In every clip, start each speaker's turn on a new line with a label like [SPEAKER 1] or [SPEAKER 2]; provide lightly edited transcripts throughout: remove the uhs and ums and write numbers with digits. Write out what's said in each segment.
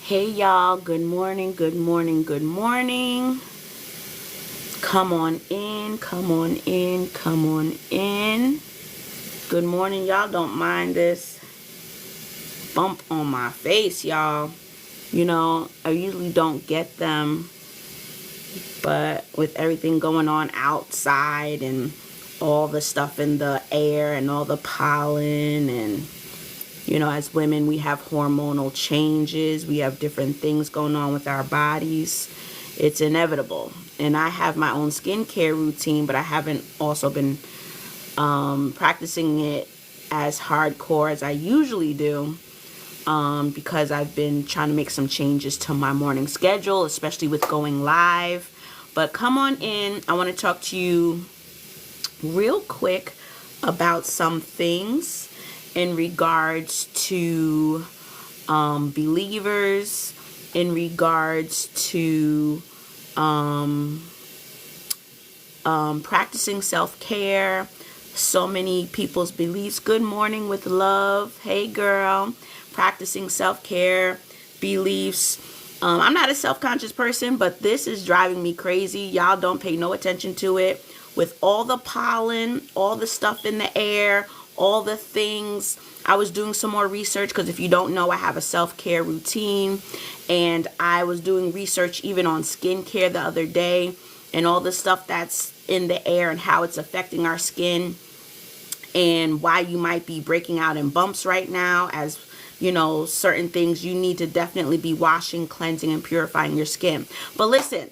[SPEAKER 1] Hey y'all, good morning, good morning, good morning. Come on in, come on in, come on in. Good morning, y'all. Don't mind this bump on my face, y'all. I usually don't get them, but with everything going on outside and all the stuff in the air and all the pollen and as women, we have hormonal changes. We have different things going on with our bodies. It's inevitable. And I have my own skincare routine, but I haven't also been practicing it as hardcore as I usually do because I've been trying to make some changes to my morning schedule, especially with going live. But come on in. I want to talk to you real quick about some things in regards to believers, in regards to practicing self-care, so many people's beliefs. Good morning with love. Hey girl. Practicing self-care, beliefs. I'm not a self-conscious person, but this is driving me crazy. Y'all don't pay no attention to it. With all the pollen, all the stuff in the air, all the things. I was doing some more research because if you don't know, I have a self-care routine, and I was doing research even on skincare the other day and all the stuff that's in the air and how it's affecting our skin and why you might be breaking out in bumps right now. As certain things you need to definitely be washing, cleansing, and purifying your skin. But listen,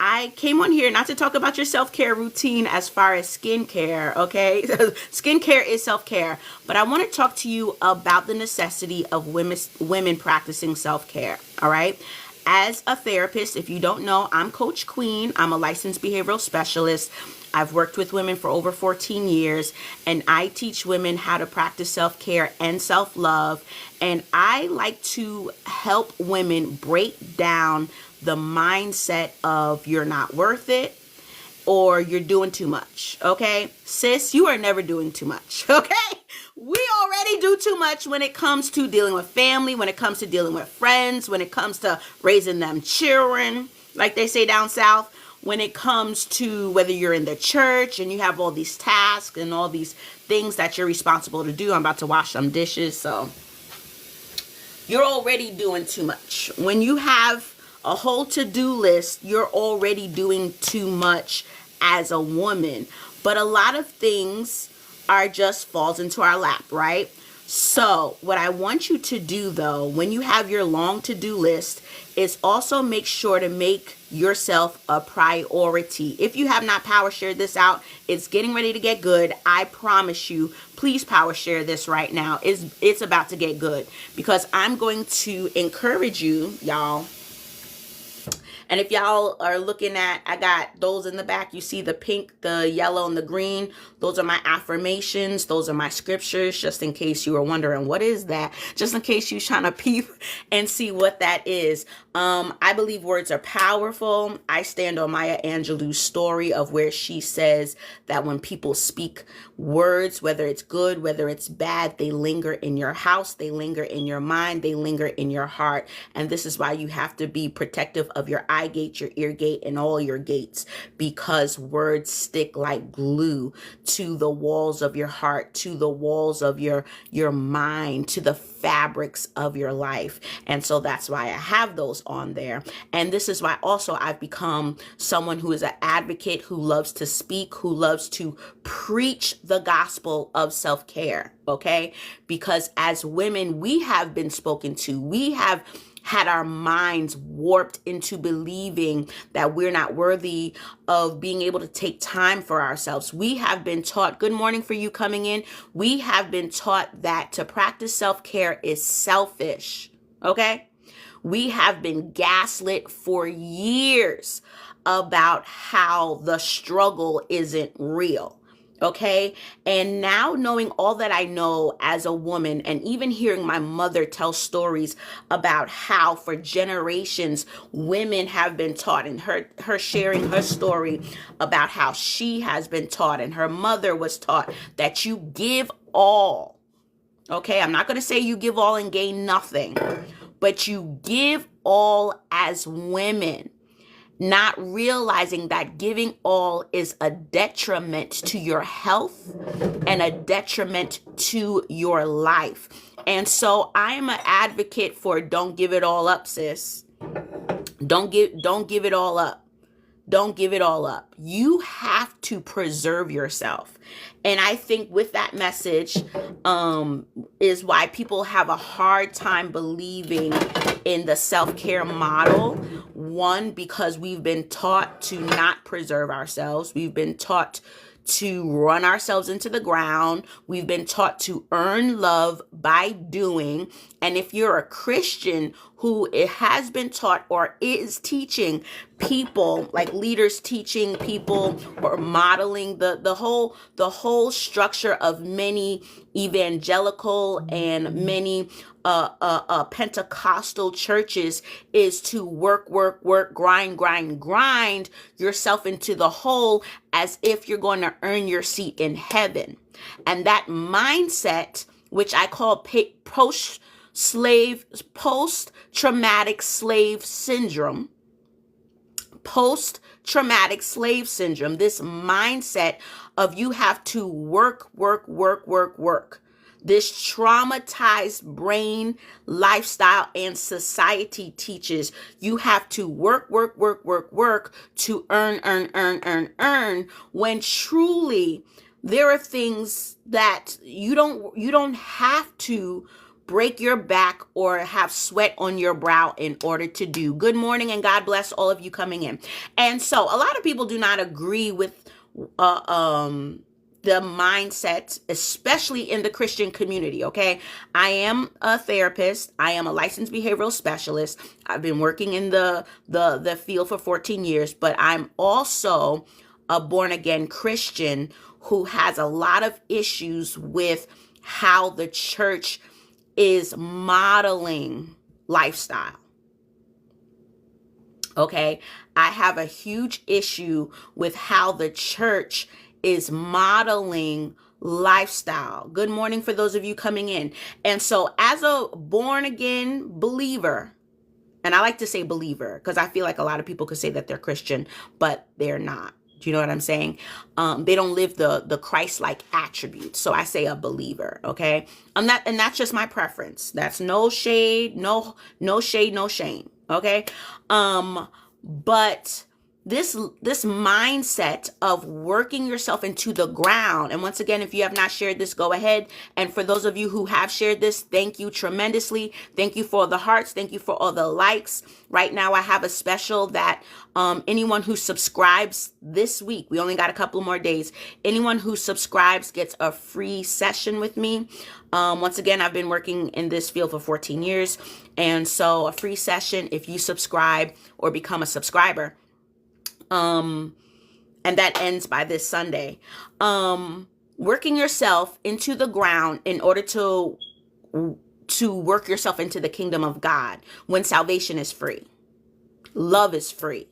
[SPEAKER 1] I came on here not to talk about your self-care routine as far as skincare, okay? Skincare is self-care, but I want to talk to you about the necessity of women practicing self-care, all right? As a therapist, if you don't know, I'm Coach Queen. I'm a licensed behavioral specialist. I've worked with women for over 14 years, and I teach women how to practice self-care and self-love. And I like to help women break down the mindset of you're not worth it or you're doing too much, okay? Sis, you are never doing too much, okay? We already do too much when it comes to dealing with family, when it comes to dealing with friends, when it comes to raising them children, like they say down south, when it comes to whether you're in the church and you have all these tasks and all these things that you're responsible to do. I'm about to wash some dishes, so you're already doing too much. When you have a whole to-do list, you're already doing too much as a woman. But a lot of things are just falls into our lap, right? So what I want you to do though, when you have your long to-do list, is also make sure to make yourself a priority. If you have not power shared this out, it's getting ready to get good. I promise you, please power share this right now. It's about to get good because I'm going to encourage you, y'all. And if y'all are looking at, I got those in the back. You see the pink, the yellow, and the green. Those are my affirmations. Those are my scriptures, just in case you were wondering, what is that? Just in case you're trying to peep and see what that is. I believe words are powerful. I stand on Maya Angelou's story of where she says that when people speak words, whether it's good, whether it's bad, they linger in your house, they linger in your mind, they linger in your heart. And this is why you have to be protective of your eye gate, your ear gate, and all your gates, because words stick like glue to the walls of your heart, to the walls of your mind, to the fabrics of your life. And so that's why I have those on there. And this is why also I've become someone who is an advocate, who loves to speak, who loves to preach the gospel of self-care, okay? Because as women, we have been spoken to. We have had our minds warped into believing that we're not worthy of being able to take time for ourselves. We have been taught, good morning for you coming in. We have been taught that to practice self-care is selfish, okay? We have been gaslit for years about how the struggle isn't real. Okay. And now knowing all that I know as a woman, and even hearing my mother tell stories about how for generations women have been taught, and her sharing her story about how she has been taught and her mother was taught that you give all. Okay. I'm not going to say you give all and gain nothing, but you give all as women, not realizing that giving all is a detriment to your health and a detriment to your life. And so I am an advocate for don't give it all up, sis. Don't give it all up. Don't give it all up. You have to preserve yourself. And I think with that message is why people have a hard time believing in the self-care model. One, because we've been taught to not preserve ourselves. We've been taught to run ourselves into the ground. We've been taught to earn love by doing. And if you're a Christian who it has been taught or is teaching people, like leaders teaching people or modeling the whole structure of many evangelical and many Pentecostal churches is to work, grind yourself into the hole as if you're going to earn your seat in heaven. And that mindset, which I call post-traumatic slave syndrome, this mindset of you have to work. This traumatized brain lifestyle and society teaches you have to work to earn, when truly there are things that you don't have to break your back or have sweat on your brow in order to do. Good morning and God bless all of you coming in. And so a lot of people do not agree with the mindset, especially in the Christian community, okay? I am a therapist. I am a licensed behavioral specialist. I've been working in the field for 14 years, but I'm also a born-again Christian who has a lot of issues with how the church is modeling lifestyle. Okay? I have a huge issue with how the church is modeling lifestyle. Good morning for those of you coming in. And so as a born again believer, and I like to say believer because I feel like a lot of people could say that they're Christian, but they're not. Do you know what I'm saying? They don't live the Christ-like attributes. So I say a believer, okay? And that's just my preference. That's no shade, no shade, no shame, okay? But this mindset of working yourself into the ground. And once again, if you have not shared this, go ahead. And for those of you who have shared this, thank you tremendously. Thank you for the hearts. Thank you for all the likes. Right now, I have a special that anyone who subscribes this week, we only got a couple more days. Anyone who subscribes gets a free session with me. Once again, I've been working in this field for 14 years. And so a free session if you subscribe or become a subscriber. And that ends by this Sunday. Working yourself into the ground in order to work yourself into the kingdom of God when salvation is free. Love is free.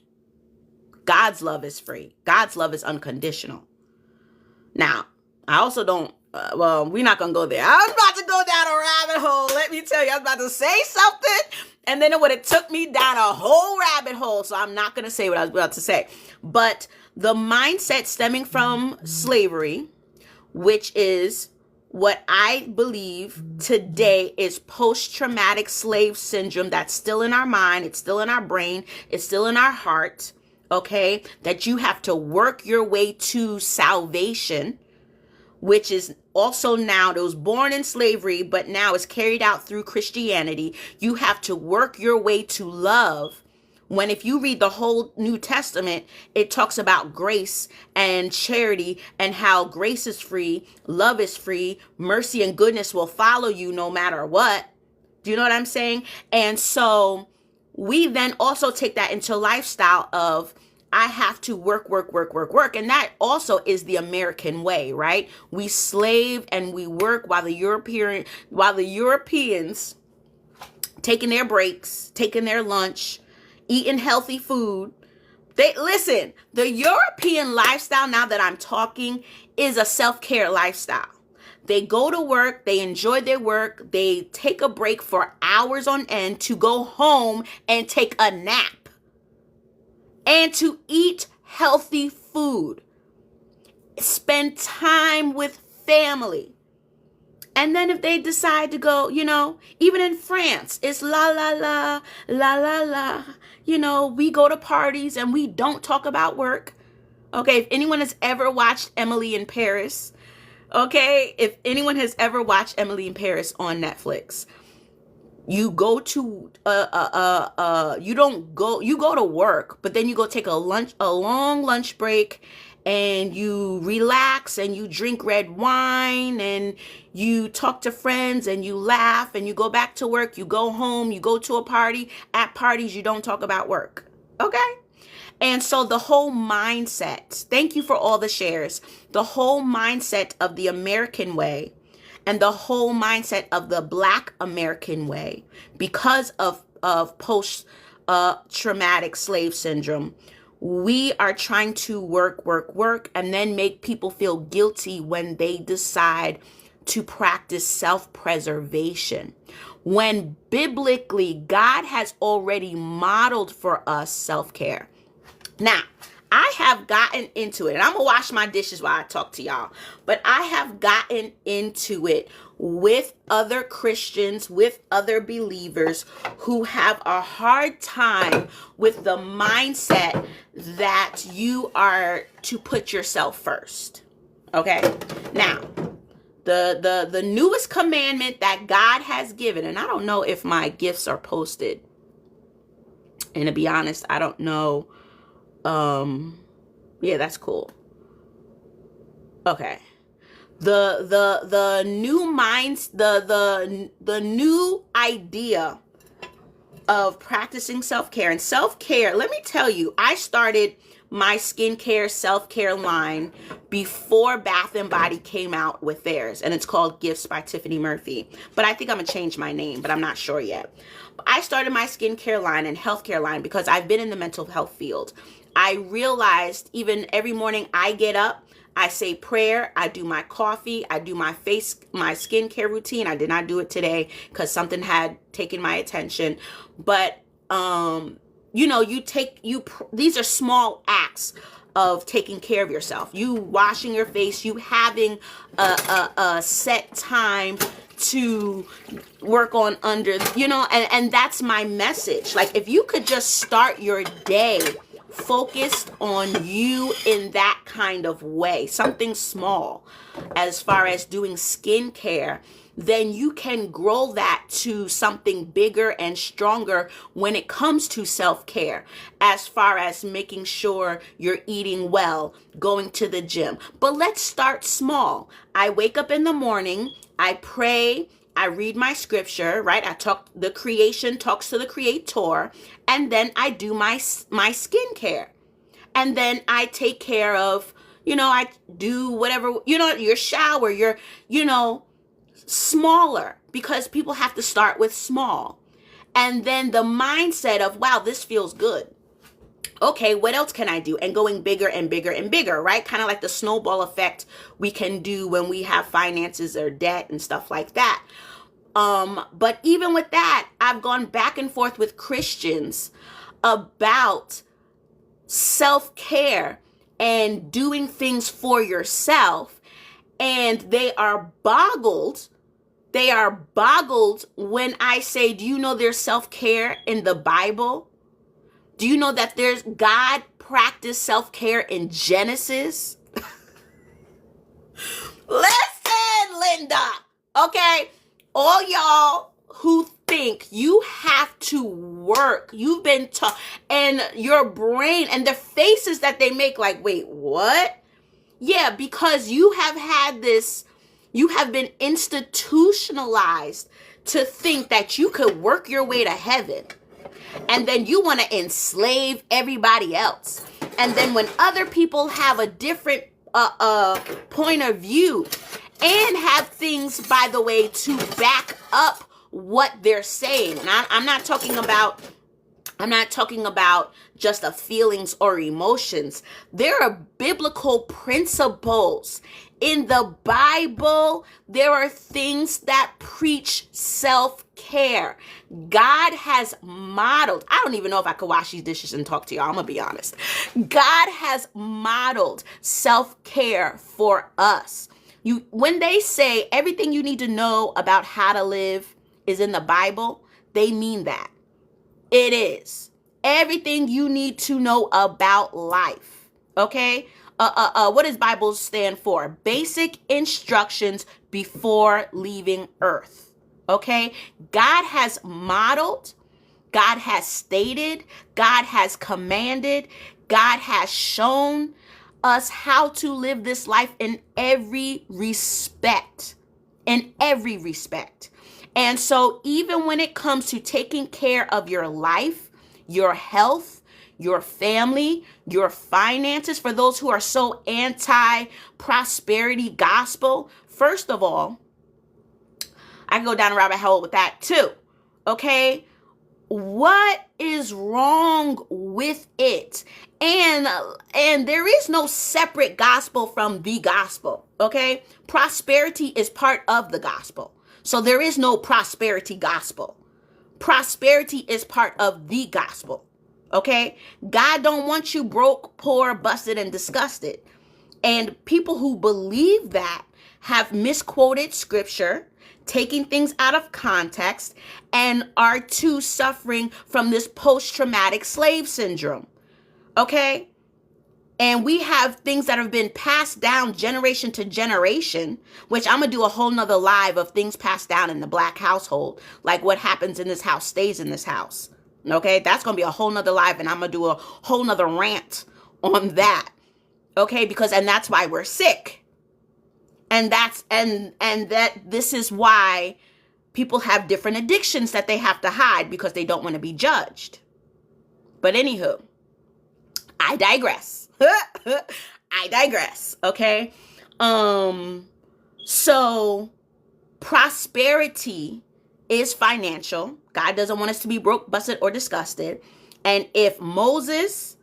[SPEAKER 1] God's love is free. God's love is unconditional. Now, I also don't, we're not going to go there. I was about to go down a rabbit hole. Let me tell you, I was about to say something. And then it would have took me down a whole rabbit hole. So I'm not going to say what I was about to say. But the mindset stemming from slavery, which is what I believe today is post-traumatic slave syndrome that's still in our mind. It's still in our brain. It's still in our heart. Okay? That you have to work your way to salvation, which is also now, that was born in slavery, but now is carried out through Christianity. You have to work your way to love. When if you read the whole New Testament, it talks about grace and charity and how grace is free, love is free, mercy and goodness will follow you no matter what. Do you know what I'm saying? And so we then also take that into lifestyle of I have to work. And that also is the American way, right? We slave and we work while the Europeans taking their breaks, taking their lunch, eating healthy food. The European lifestyle, now that I'm talking, is a self-care lifestyle. They go to work, they enjoy their work, they take a break for hours on end to go home and take a nap and to eat healthy food, spend time with family. And then if they decide to go, even in France, it's la la la, la la la. We go to parties and we don't talk about work. Okay, if anyone has ever watched Emily in Paris, if anyone has ever watched Emily in Paris on Netflix, you go to you go to work, but then you go take a long lunch break, and you relax and you drink red wine and you talk to friends and you laugh and you go back to work, you go home, you go to a party. At parties, you don't talk about work. Okay? And so the whole mindset, thank you for all the shares, the whole mindset of the American way and the whole mindset of the Black American way, because of post traumatic slave syndrome, we are trying to work, and then make people feel guilty when they decide to practice self-preservation. When biblically, God has already modeled for us self-care. Now, I have gotten into it, and I'm going to wash my dishes while I talk to y'all, but I have gotten into it with other Christians, with other believers who have a hard time with the mindset that you are to put yourself first. Okay? Now, the newest commandment that God has given, and I don't know if my gifts are posted, and to be honest, I don't know. Yeah, that's cool. Okay. The new minds, the new idea of practicing self-care. And self-care, let me tell you, I started my skincare self-care line before Bath and Body came out with theirs, and it's called Gifts by Tiffany Murphy. But I think I'm gonna change my name, but I'm not sure yet. I started my skincare line and healthcare line because I've been in the mental health field. I realized even every morning I get up, I say prayer, I do my coffee, I do my skincare routine. I did not do it today because something had taken my attention. But, these are small acts of taking care of yourself. You washing your face, you having a set time to work on and that's my message. Like, if you could just start your day focused on you in that kind of way, something small as far as doing skincare, then you can grow that to something bigger and stronger when it comes to self-care, as far as making sure you're eating well, going to the gym. But let's start small. I wake up in the morning, I pray, I read my scripture, right? The creation talks to the creator, and then I do my skincare. And then I take care of, I do whatever, your shower, smaller, because people have to start with small. And then the mindset of, wow, this feels good. Okay, what else can I do? And going bigger and bigger and bigger, right? Kind of like the snowball effect we can do when we have finances or debt and stuff like that. But even with that, I've gone back and forth with Christians about self-care and doing things for yourself. And they are boggled when I say, do you know there's self-care in the Bible? Do you know that there's God practiced self-care in Genesis? Listen, Linda, okay? All y'all who think you have to work, you've been taught, and your brain and the faces that they make like, wait, what? Yeah, because you have been institutionalized to think that you could work your way to heaven. And then you want to enslave everybody else. And then when other people have a different point of view and have things, by the way, to back up what they're saying. And I'm not talking about I'm not talking about just the feelings or emotions. There are biblical principles. In the Bible, there are things that preach self-care. God has modeled, I don't even know if I could wash these dishes and talk to y'all, I'm gonna be honest. God has modeled self-care for us. When they say everything you need to know about how to live is in the Bible, they mean that. It is. Everything you need to know about life. Okay? What does Bible stand for? Basic instructions before leaving earth. Okay? God has modeled, God has stated, God has commanded, God has shown us how to live this life in every respect. In every respect. And so even when it comes to taking care of your life, your health, your family, your finances, for those who are so anti-prosperity gospel, first of all, I can go down a rabbit hole with that too. Okay? What is wrong with it? And there is no separate gospel from the gospel. Okay? Prosperity is part of the gospel. So there is no prosperity gospel. Prosperity is part of the gospel. Okay? God don't want you broke, poor, busted, and disgusted. And people who believe that have misquoted scripture, taking things out of context, and are too suffering from this post-traumatic slave syndrome. Okay? And we have things that have been passed down generation to generation, which I'm going to do a whole nother live of things passed down in the Black household. Like what happens in this house stays in this house. Okay? That's going to be a whole nother live, and I'm going to do a whole nother rant on that. Okay? And that's why we're sick. And this is why people have different addictions that they have to hide because they don't want to be judged. But anywho, I digress. I digress. Okay. So prosperity is financial. God doesn't want us to be broke, busted, or disgusted. And if Moses,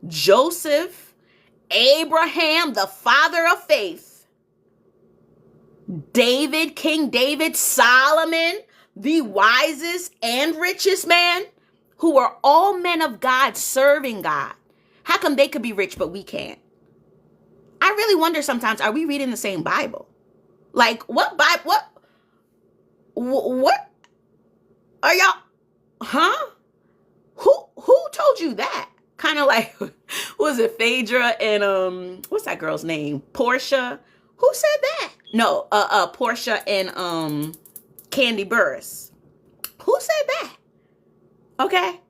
[SPEAKER 1] Joseph, Abraham, the father of faith, David, King David, Solomon, the wisest and richest man, who are all men of God serving God, how come they could be rich but we can't? I really wonder sometimes, are we reading the same Bible? Like, what Bible? What are y'all? Huh? Who told you that? Kind of like, was it Phaedra and what's that girl's name? Portia. Who said that? No, Portia and Candy Burris. Who said that? Okay.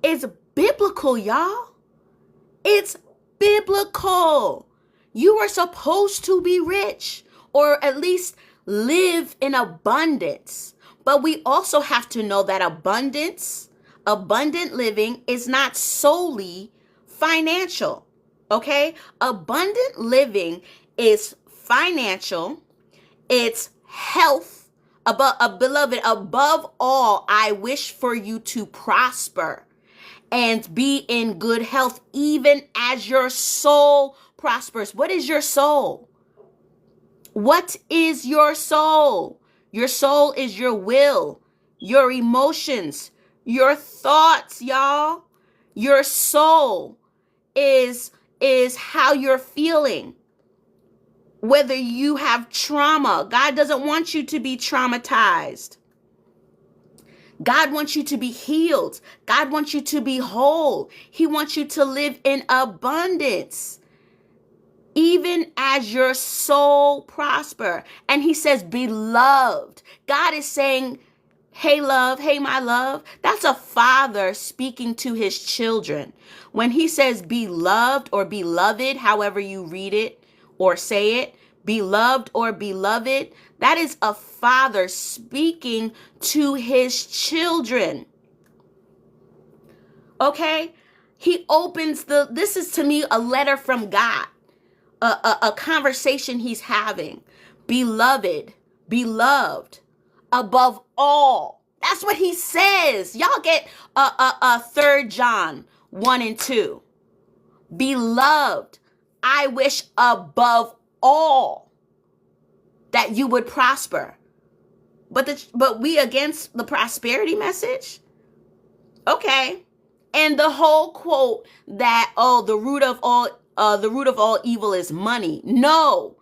[SPEAKER 1] It's biblical, y'all. It's biblical. You are supposed to be rich, or at least live in abundance. But we also have to know that abundant living is not solely financial. Okay? Abundant living is financial, it's health. Beloved, above all, I wish for you to prosper and be in good health, even as your soul prospers. What is your soul? What is your soul? Your soul is your will, your emotions, your thoughts, y'all. Your soul is how you're feeling. Whether you have trauma, God doesn't want you to be traumatized. God wants you to be healed. God wants you to be whole. He wants you to live in abundance, even as your soul prosper. And he says, beloved. God is saying, hey, love, hey, my love. That's a father speaking to his children. When he says beloved or beloved, however you read it or say it, beloved or beloved, that is a father speaking to his children. Okay? He opens this is to me a letter from God, a conversation he's having. Beloved, beloved, above all. That's what he says. Y'all get 3 John 1 and 2. Beloved, I wish above all that you would prosper. But we against the prosperity message? Okay. And the whole quote that, the root of all evil is money. No.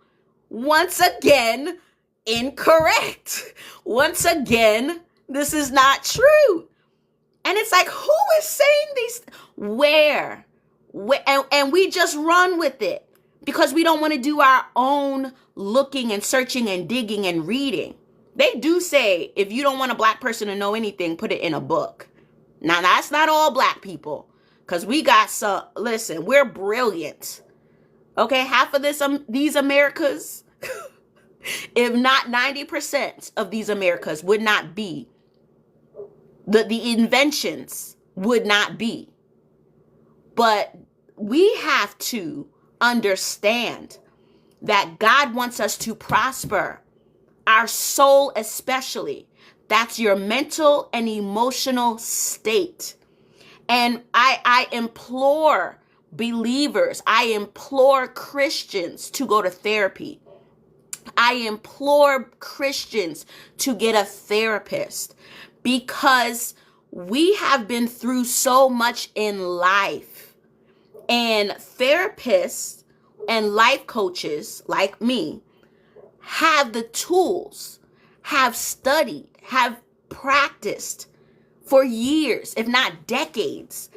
[SPEAKER 1] Once again, incorrect. Once again, this is not true. And it's like, who is saying these? Where? And we just run with it because we don't want to do our own looking and searching and digging and reading. They do say, if you don't want a black person to know anything, put it in a book. Now, that's not all black people, because we got some, listen, we're brilliant. Okay, half of these Americas, if not 90% of these Americas would not be, the inventions would not be. But we have to understand that God wants us to prosper, our soul especially. That's your mental and emotional state. And I implore believers, I implore Christians to go to therapy. I implore Christians to get a therapist, because we have been through so much in life. And therapists and life coaches like me have the tools, have studied, have practiced for years, if not decades.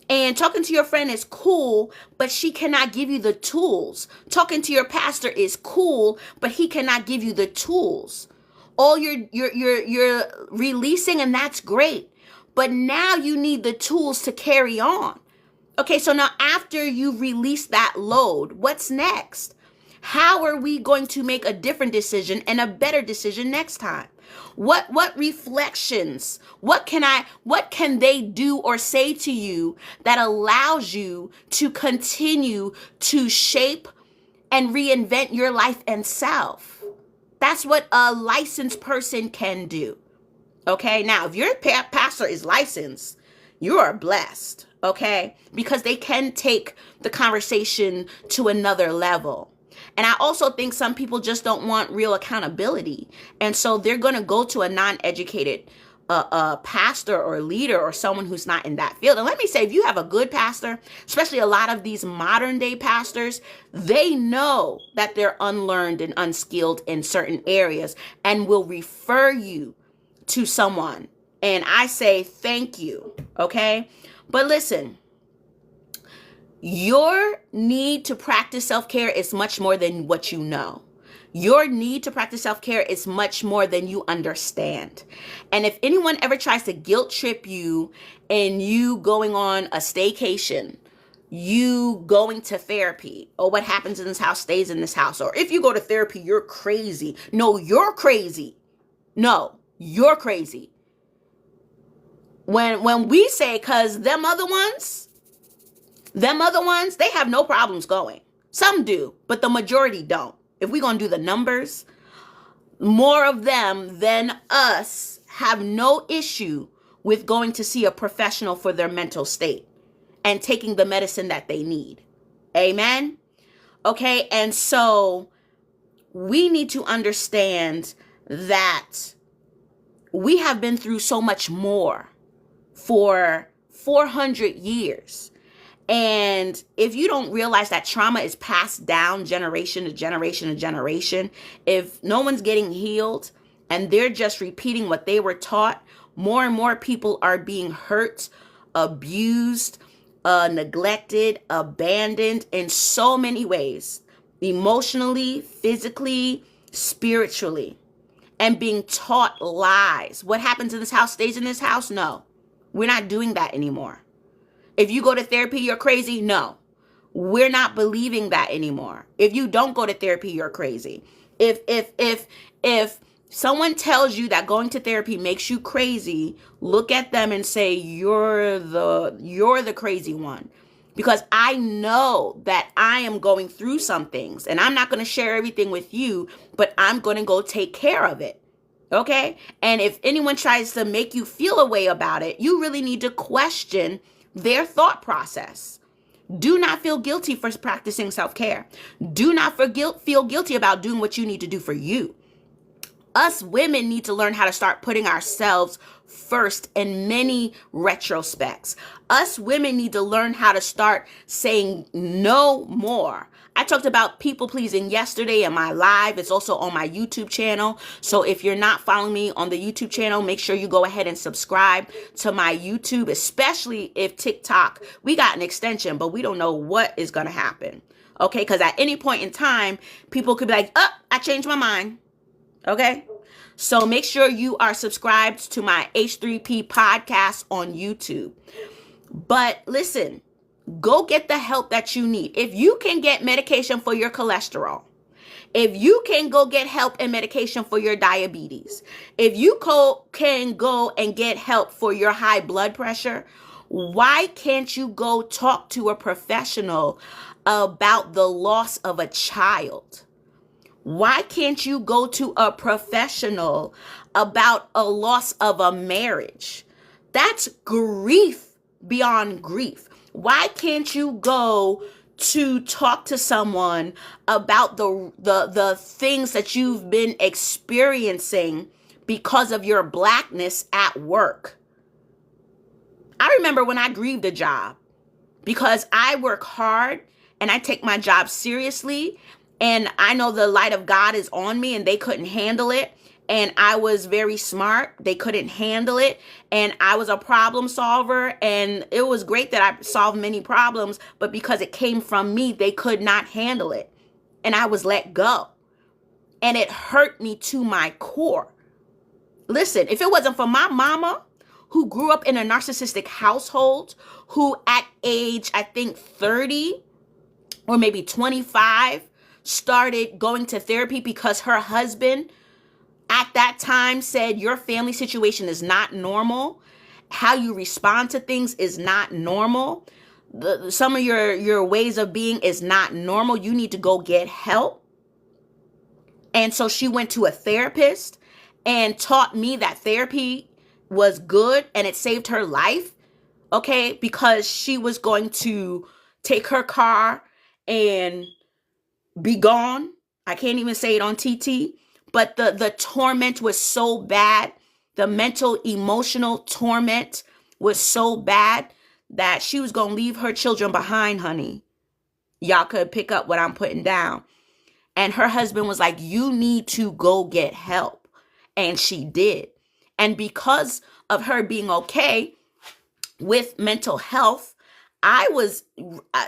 [SPEAKER 1] And talking to your friend is cool, but she cannot give you the tools. Talking to your pastor is cool, but he cannot give you the tools. All you're releasing, and that's great. But now you need the tools to carry on. Okay, so now after you release that load, what's next? How are we going to make a different decision and a better decision next time? What reflections, what can they do or say to you that allows you to continue to shape and reinvent your life and self? That's what a licensed person can do. Okay, now if your pastor is licensed, you are blessed, okay? Because they can take the conversation to another level. And I also think some people just don't want real accountability. And so they're going to go to a non-educated pastor or leader or someone who's not in that field. And let me say, if you have a good pastor, especially a lot of these modern day pastors, they know that they're unlearned and unskilled in certain areas and will refer you to someone. And I say thank you, okay? But listen, your need to practice self-care is much more than what you know. Your need to practice self-care is much more than you understand. And if anyone ever tries to guilt trip you and you going on a staycation, you going to therapy, or what happens in this house stays in this house, or if you go to therapy, you're crazy. No, you're crazy. No, you're crazy. When we say, because them other ones, they have no problems going. Some do, but the majority don't. If we're going to do the numbers, more of them than us have no issue with going to see a professional for their mental state and taking the medicine that they need. Amen? Okay, and so we need to understand that we have been through so much more for 400 years. And if you don't realize that trauma is passed down generation to generation to generation, if no one's getting healed and they're just repeating what they were taught, more and more people are being hurt, abused, neglected, abandoned in so many ways, emotionally, physically, spiritually, and being taught lies. What happens in this house stays in this house? No, we're not doing that anymore. If you go to therapy, you're crazy. No, we're not believing that anymore. If you don't go to therapy, you're crazy. If someone tells you that going to therapy makes you crazy, look at them and say, you're the crazy one. Because I know that I am going through some things, and I'm not going to share everything with you, but I'm going to go take care of it. Okay? And if anyone tries to make you feel a way about it, you really need to question their thought process. Do not feel guilty for practicing self-care. Do not feel guilty about doing what you need to do for you. Us women need to learn how to start putting ourselves first in many retrospects. Us women need to learn how to start saying no more. I talked about people pleasing yesterday in my live. It's also on my YouTube channel. So if you're not following me on the YouTube channel, make sure you go ahead and subscribe to my YouTube, especially if TikTok, we got an extension, but we don't know what is going to happen. Okay, because at any point in time, people could be like, oh, I changed my mind. Okay? So make sure you are subscribed to my H3P podcast on YouTube. But listen, go get the help that you need. If you can get medication for your cholesterol, if you can go get help and medication for your diabetes, if you can go and get help for your high blood pressure, why can't you go talk to a professional about the loss of a child? Why can't you go to a professional about a loss of a marriage? That's grief beyond grief. Why can't you go to talk to someone about the things that you've been experiencing because of your blackness at work? I remember when I grieved a job because I work hard and I take my job seriously. And I know the light of God is on me and they couldn't handle it. And I was very smart. They couldn't handle it. And I was a problem solver. And it was great that I solved many problems. But because it came from me, they could not handle it. And I was let go. And it hurt me to my core. Listen, if it wasn't for my mama, who grew up in a narcissistic household, who at age, I think 30 or maybe 25, started going to therapy because her husband at that time said your family situation is not normal. How you respond to things is not normal. Some of your ways of being is not normal. You need to go get help. And so she went to a therapist and taught me that therapy was good and it saved her life. Okay, because she was going to take her car and be gone. I can't even say it on TT, but the torment was so bad. The mental, emotional torment was so bad that she was going to leave her children behind, honey. Y'all could pick up what I'm putting down. And her husband was like, you need to go get help. And she did. And because of her being okay with mental health, I was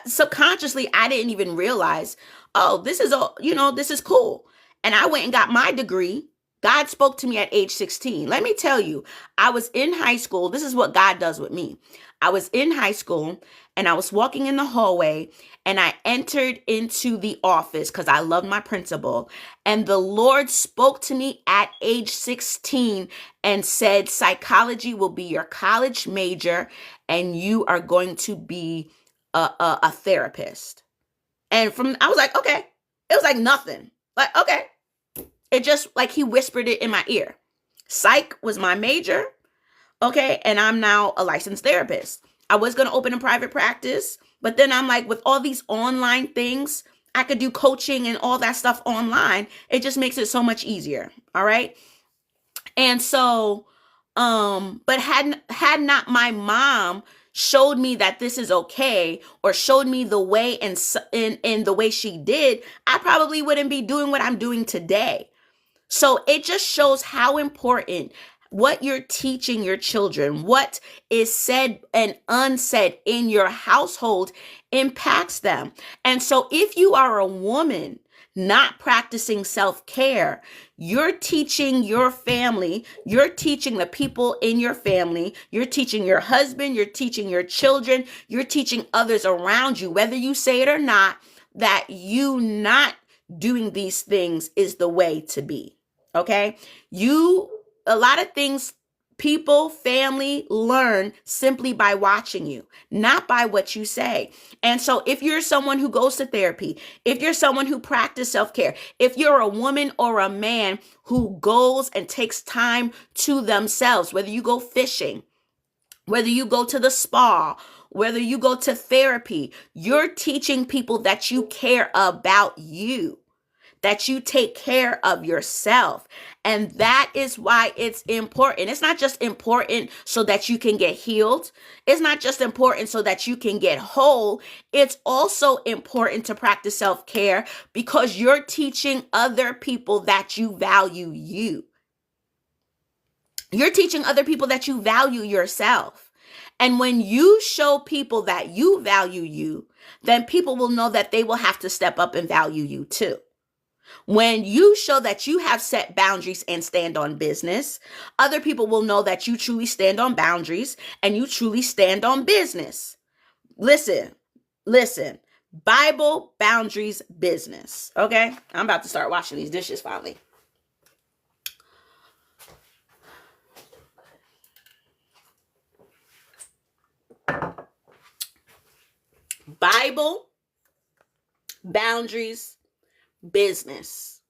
[SPEAKER 1] subconsciously, I didn't even realize, oh, this is cool. And I went and got my degree. God spoke to me at age 16. Let me tell you, I was in high school. This is what God does with me. I was in high school and I was walking in the hallway and I entered into the office because I loved my principal. And the Lord spoke to me at age 16 and said, psychology will be your college major and you are going to be a therapist. And I was like, okay. It was like nothing. Like, okay. It just like he whispered it in my ear. Psych was my major. Okay. And I'm now a licensed therapist. I was going to open a private practice, but then I'm like, with all these online things, I could do coaching and all that stuff online. It just makes it so much easier. All right. And so, but had not my mom showed me that this is okay or showed me the way in the way she did, I probably wouldn't be doing what I'm doing today. So it just shows how important what you're teaching your children, what is said and unsaid in your household impacts them. And so if you are a woman not practicing self-care, you're teaching your family, you're teaching the people in your family, you're teaching your husband, you're teaching your children, you're teaching others around you, whether you say it or not, that you not doing these things is the way to be. Okay? A lot of things People, family learn simply by watching you, not by what you say. And so if you're someone who goes to therapy, if you're someone who practices self-care, if you're a woman or a man who goes and takes time to themselves, whether you go fishing, whether you go to the spa, whether you go to therapy, you're teaching people that you care about you, that you take care of yourself. And that is why it's important. It's not just important so that you can get healed. It's not just important so that you can get whole. It's also important to practice self-care because you're teaching other people that you value you. You're teaching other people that you value yourself. And when you show people that you value you, then people will know that they will have to step up and value you too. When you show that you have set boundaries and stand on business, other people will know that you truly stand on boundaries and you truly stand on business. Listen. Bible, boundaries, business. Okay? I'm about to start washing these dishes finally. Bible, boundaries, business.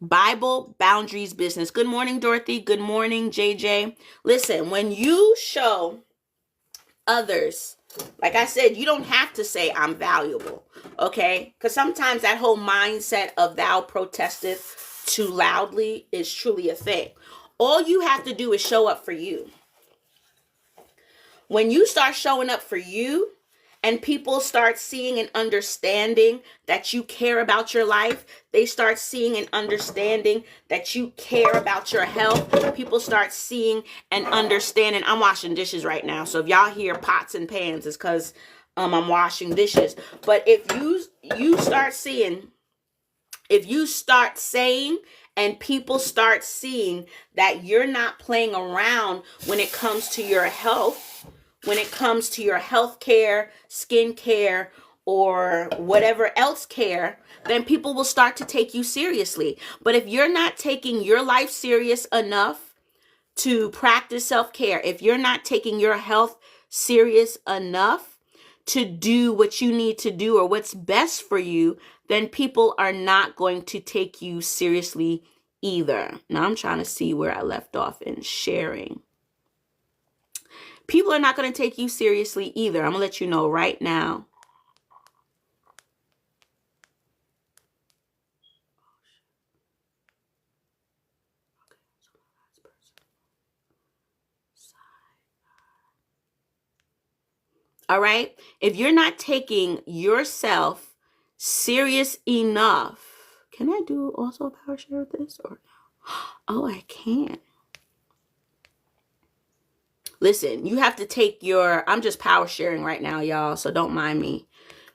[SPEAKER 1] Bible, boundaries, business. Good morning, Dorothy. Good morning, JJ. Listen, when you show others, like I said, you don't have to say I'm valuable, okay? Because sometimes that whole mindset of thou protesteth too loudly is truly a thing. All you have to do is show up for you. When you start showing up for you, and people start seeing and understanding that you care about your life, they start seeing and understanding that you care about your health. People start seeing and understanding. I'm washing dishes right now, so if y'all hear pots and pans, it's because I'm washing dishes. But if you start seeing, if you start saying, and people start seeing that you're not playing around when it comes to your health, when it comes to your health care, skin care, or whatever else care, then people will start to take you seriously. But if you're not taking your life serious enough to practice self-care, if you're not taking your health serious enough to do what you need to do or what's best for you, then people are not going to take you seriously either. Now I'm trying to see where I left off in sharing. People are not going to take you seriously either. I'm going to let you know right now. All right? If you're not taking yourself serious enough, can I do also a power share with this or no? Oh, I can. Listen, you have to take your, I'm just power sharing right now, y'all, so don't mind me.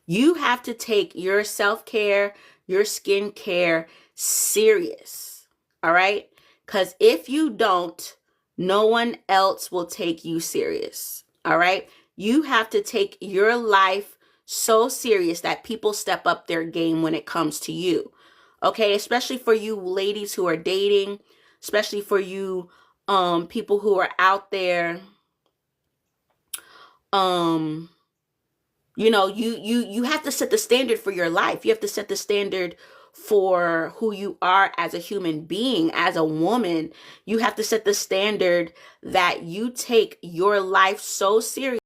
[SPEAKER 1] You have to take your self-care, your skincare serious, all right? Because if you don't, no one else will take you serious, all right? You have to take your life so serious that people step up their game when it comes to you, okay? Especially for you ladies who are dating, especially for you people who are out there, you know, you have to set the standard for your life. You have to set the standard for who you are as a human being, as a woman. You have to set the standard that you take your life so serious.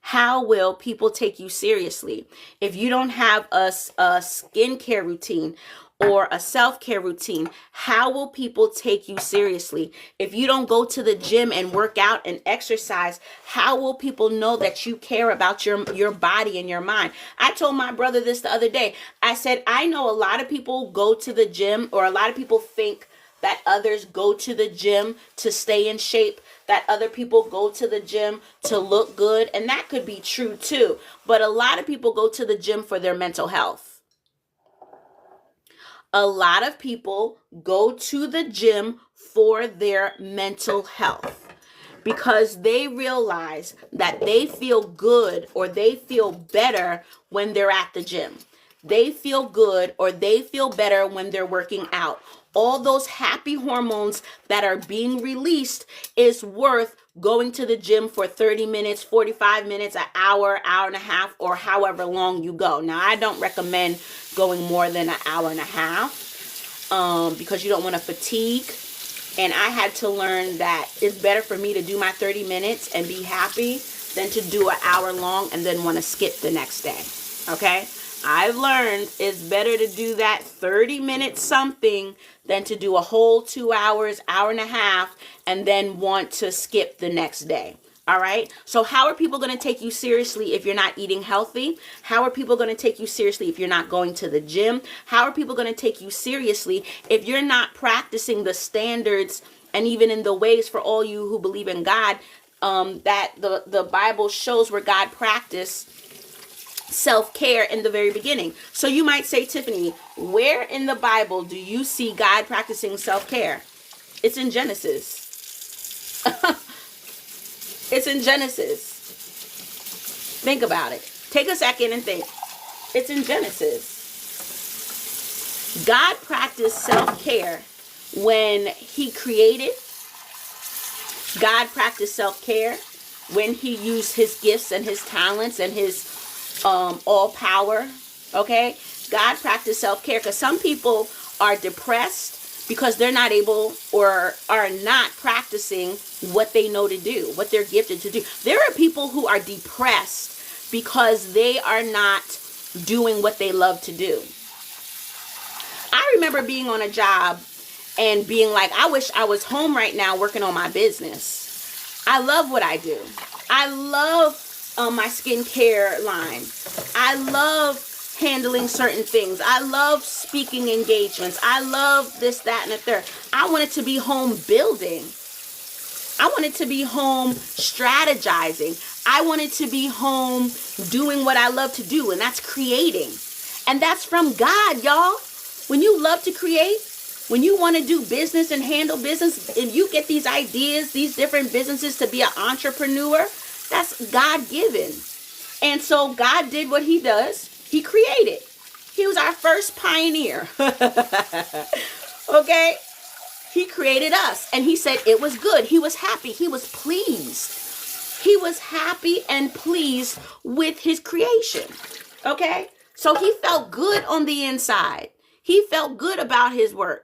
[SPEAKER 1] How will people take you seriously? If you don't have a skincare routine or a self-care routine, how will people take you seriously? If you don't go to the gym and work out and exercise, how will people know that you care about your body and your mind? I told my brother this the other day. I said, I know a lot of people go to the gym, or a lot of people think that others go to the gym to stay in shape, that other people go to the gym to look good, and that could be true too. But a lot of people go to the gym for their mental health. A lot of people go to the gym for their mental health because they realize that they feel good or they feel better when they're at the gym. They feel good or they feel better when they're working out. All those happy hormones that are being released is worth going to the gym for 30 minutes, 45 minutes, an hour, hour and a half, or however long you go. Now, I don't recommend going more than an hour and a half because you don't want to fatigue. And I had to learn that it's better for me to do my 30 minutes and be happy than to do an hour long and then want to skip the next day. Okay? I've learned it's better to do that 30 minutes something than to do a whole 2 hours, hour and a half, and then want to skip the next day. All right. So how are people going to take you seriously if you're not eating healthy? How are people going to take you seriously if you're not going to the gym? How are people going to take you seriously if you're not practicing the standards and even in the ways, for all you who believe in God, that the Bible shows where God practiced self-care in the very beginning? So you might say, Tiffany, where in the Bible do you see God practicing self-care? It's in Genesis. It's in Genesis. Think about it. Take a second and think. It's in Genesis. God practiced self-care when he created. God practiced self-care when he used his gifts and his talents and his all power. Okay? God practiced self-care because some people are depressed because they're not able or are not practicing what they know to do, what they're gifted to do. There are people who are depressed because they are not doing what they love to do. I remember being on a job and being like, I wish I was home right now working on my business. I love what I do. I love my skincare line. I love handling certain things. I love speaking engagements. I love this, that, and the third. I wanted to be home building. I wanted to be home strategizing. I wanted to be home doing what I love to do, and that's creating. And that's from God, y'all. When you love to create, when you want to do business and handle business, and you get these ideas, these different businesses to be an entrepreneur, that's God-given. And so God did what he does. He created. He was our first pioneer. Okay? He created us. And he said it was good. He was happy. He was pleased. He was happy and pleased with his creation. Okay? So he felt good on the inside. He felt good about his work.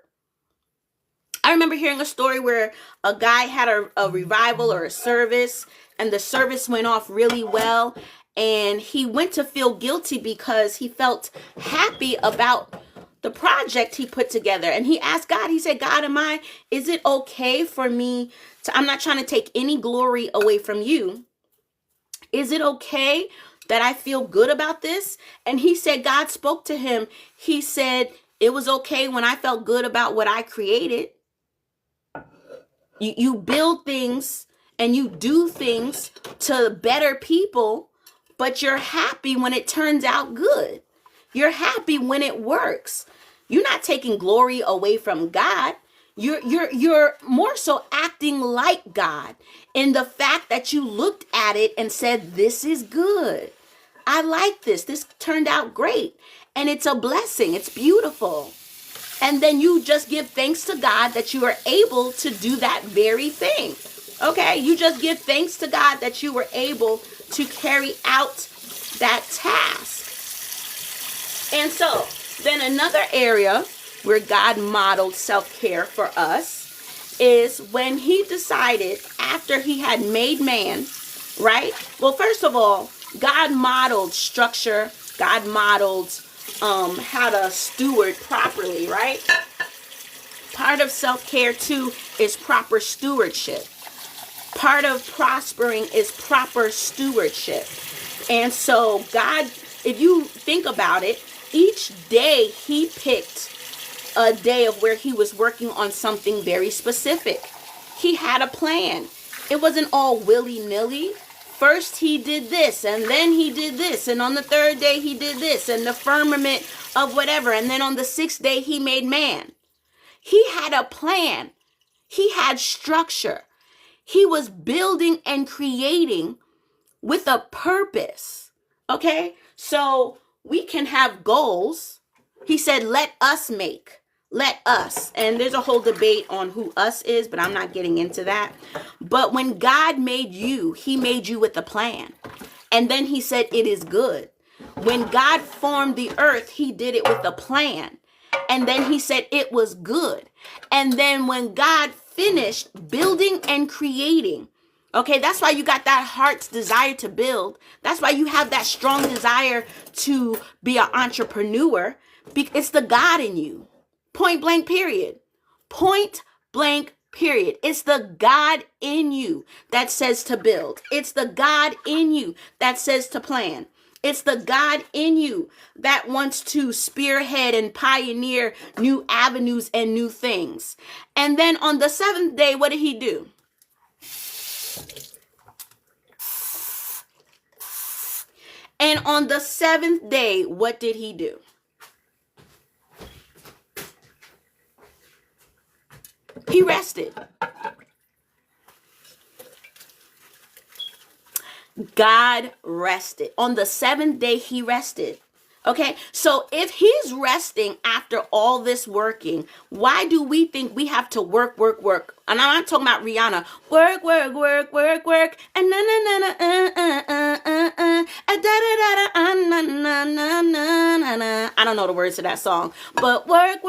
[SPEAKER 1] I remember hearing a story where a guy had a revival or a service, and the service went off really well. And he went to feel guilty because he felt happy about the project he put together. And he asked God, he said, God, is it okay for me I'm not trying to take any glory away from you. Is it okay that I feel good about this? And he said, God spoke to him. He said, it was okay when I felt good about what I created. You build things and you do things to better people, but you're happy when it turns out good. You're happy when it works. You're not taking glory away from God. You're more so acting like God in the fact that you looked at it and said, this is good. I like this. This turned out great. And it's a blessing. It's beautiful. And then you just give thanks to God that you are able to do that very thing. Okay? You just give thanks to God that you were able to carry out that task. And so, then another area where God modeled self-care for us is when he decided, after he had made man, right? Well, first of all, God modeled structure. God modeled how to steward properly, right? Part of self-care too is proper stewardship. Part of prospering is proper stewardship. And so God, if you think about it, each day he picked a day of where he was working on something very specific. He had a plan. It wasn't all willy-nilly. First he did this, and then he did this, and on the third day he did this, and the firmament of whatever, and then on the sixth day he made man. He had a plan. He had structure. He was building and creating with a purpose. Okay? So we can have goals. He said, let us make. Let us. And there's a whole debate on who us is, but I'm not getting into that. But when God made you, he made you with a plan. And then he said, it is good. When God formed the earth, he did it with a plan. And then he said, it was good. And then when God finished building and creating, okay, that's why you got that heart's desire to build. That's why you have that strong desire to be an entrepreneur. It's the God in you. Point blank, period. Point blank, period. It's the God in you that says to build. It's the God in you that says to plan. It's the God in you that wants to spearhead and pioneer new avenues and new things. And then on the seventh day, what did he do? And on the seventh day, what did he do? He rested. God rested. On the seventh day, he rested. Okay, so if he's resting after all this working, why do we think we have to work? And I'm not talking about Rihanna. Work, and na na na na da da da da na na na na na. I don't know the words to that song, but work,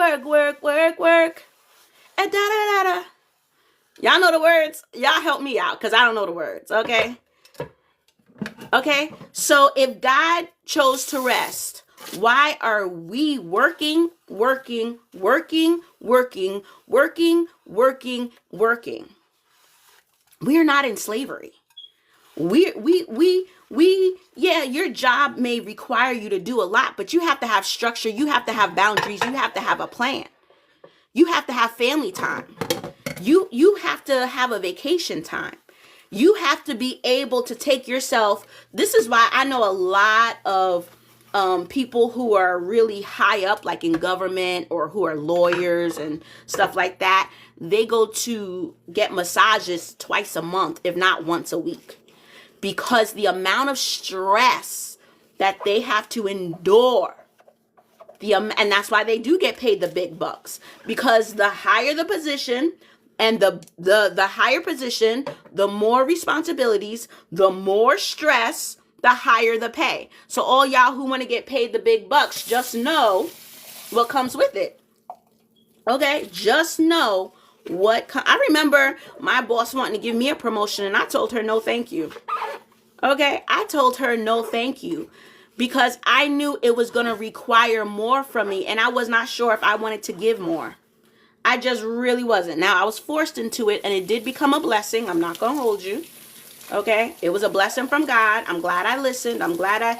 [SPEAKER 1] and da da da da. Y'all know the words? Y'all help me out, because I don't know the words. Okay. Okay, so if God chose to rest, why are we working? We are not in slavery. Yeah, your job may require you to do a lot, but you have to have structure. You have to have boundaries. You have to have a plan. You have to have family time. You have to have a vacation time. You have to be able to take yourself. This is why I know a lot of people who are really high up, like in government, or who are lawyers and stuff like that. They go to get massages twice a month, if not once a week, because the amount of stress that they have to endure. And that's why they do get paid the big bucks, because the higher the position, and the higher position, the more responsibilities, the more stress, the higher the pay. So all y'all who want to get paid the big bucks, just know what comes with it. Okay, just know I remember my boss wanting to give me a promotion, and I told her no thank you. Okay, I told her no thank you, because I knew it was going to require more from me, and I was not sure if I wanted to give more. I just really wasn't. Now, I was forced into it, and it did become a blessing. I'm not going to hold you. Okay? It was a blessing from God. I'm glad I listened. I'm glad I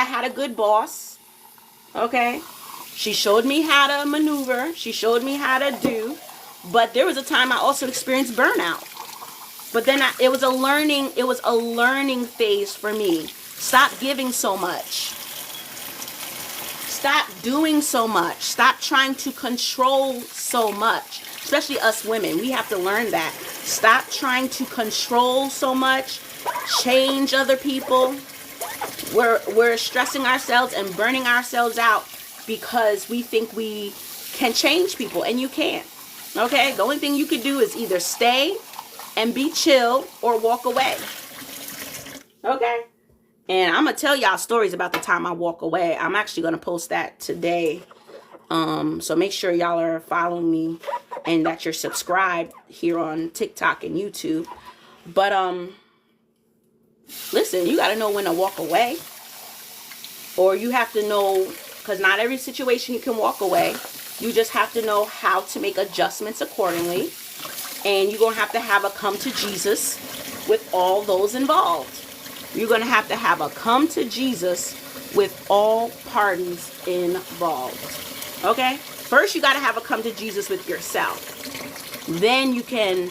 [SPEAKER 1] had a good boss. Okay? She showed me how to maneuver. She showed me how to do. But there was a time I also experienced burnout. But then it was a learning phase for me. Stop giving so much. Stop doing so much. Stop trying to control so much. Especially us women. We have to learn that. Stop trying to control so much. Change other people. We're stressing ourselves and burning ourselves out because we think we can change people, and you can't. Okay? The only thing you could do is either stay and be chill or walk away. Okay? And I'm going to tell y'all stories about the time I walk away. I'm actually going to post that today. So make sure y'all are following me and that you're subscribed here on TikTok and YouTube. But listen, you got to know when to walk away. Or you have to know, because not every situation you can walk away. You just have to know how to make adjustments accordingly. And you're going to have a come to Jesus with all those involved. You're going to have a come to Jesus with all parties involved. Okay? First, you got to have a come to Jesus with yourself. Then you can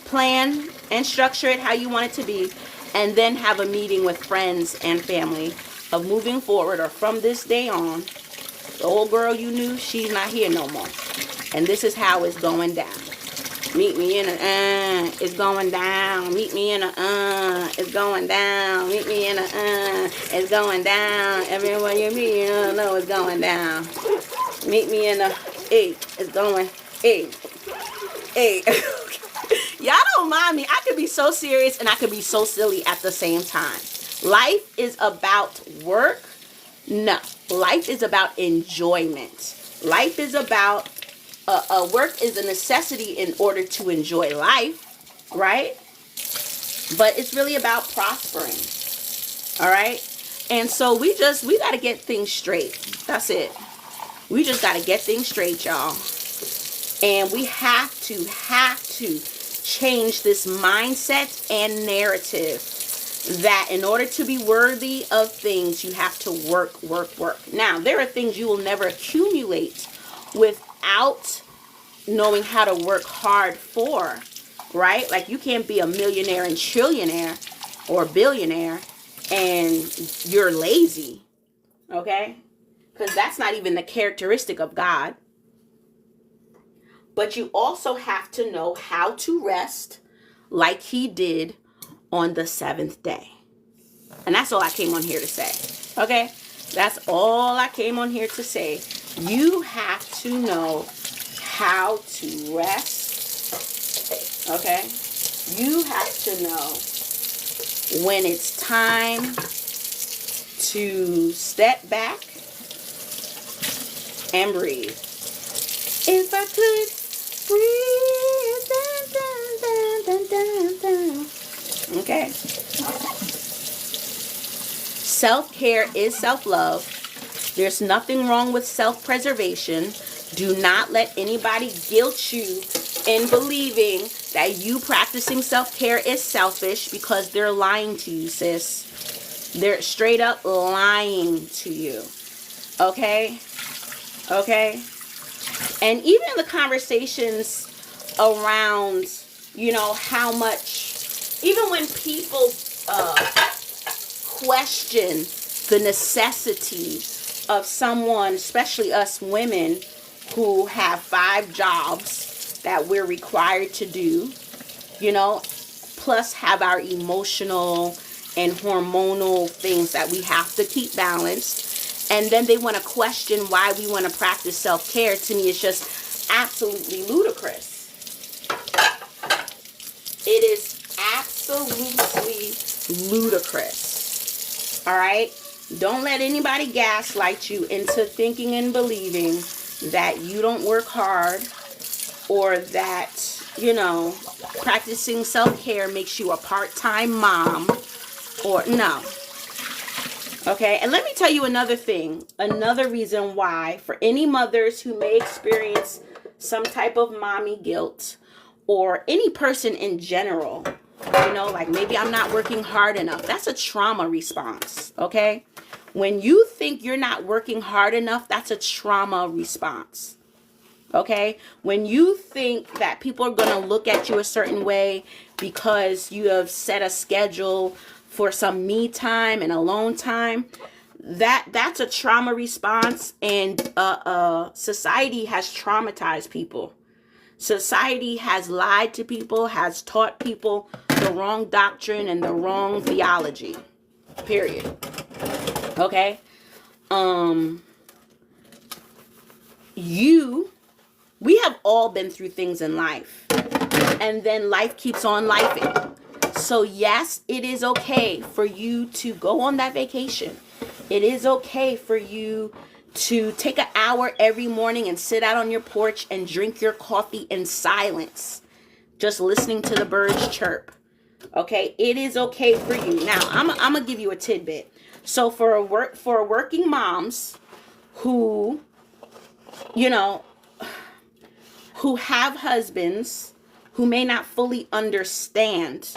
[SPEAKER 1] plan and structure it how you want it to be, and then have a meeting with friends and family of moving forward, or from this day on, the old girl you knew, she's not here no more. And this is how it's going down. Meet me in a, it's going down. Meet me in a, it's going down. Meet me in a, it's going down. Everyone you meet, you don't know it's going down. Meet me in a, it's going, Y'all don't mind me. I could be so serious and I could be so silly at the same time. Life is about work. No, life is about enjoyment. Life is about work is a necessity in order to enjoy life, right? But it's really about prospering. All right? And so we got to get things straight. That's it. We just got to get things straight, y'all. And we have to change this mindset and narrative that in order to be worthy of things, you have to work. Now, there are things you will never accumulate without knowing how to work hard for, right? Like, you can't be a millionaire and trillionaire or billionaire and you're lazy, okay? Because that's not even the characteristic of God. But you also have to know how to rest like he did on the seventh day. And that's all I came on here to say. Okay? That's all I came on here to say. You have to know how to rest. Okay? You have to know when it's time to step back and breathe. If I could breathe, okay? Self-care is self-love. There's nothing wrong with self-preservation. Do not let anybody guilt you in believing that you practicing self-care is selfish, because they're lying to you, sis. They're straight up lying to you. Okay? Okay? And even the conversations around, you know, how much, even when people question the necessity of someone, especially us women who have 5 jobs that we're required to do, you know, plus have our emotional and hormonal things that we have to keep balanced. And then they want to question why we want to practice self-care. To me, it's just absolutely ludicrous. It is absolutely ludicrous. All right? Don't let anybody gaslight you into thinking and believing that you don't work hard, or that, you know, practicing self-care makes you a part-time mom, or no. Okay, and let me tell you another thing, another reason why, for any mothers who may experience some type of mommy guilt, or any person in general, you know, like maybe I'm not working hard enough. That's a trauma response, okay? When you think you're not working hard enough, that's a trauma response, okay? When you think that people are going to look at you a certain way because you have set a schedule for some me time and alone time, that's a trauma response. And society has traumatized people. Society has lied to people, has taught people the wrong doctrine and the wrong theology, period. Okay? We have all been through things in life, and then life keeps on lifing. So yes, it is okay for you to go on that vacation. It is okay for you to take an hour every morning and sit out on your porch and drink your coffee in silence, just listening to the birds chirp. Okay, it is okay for you. Now, I'm gonna give you a tidbit. So for working moms who, you know, who have husbands who may not fully understand,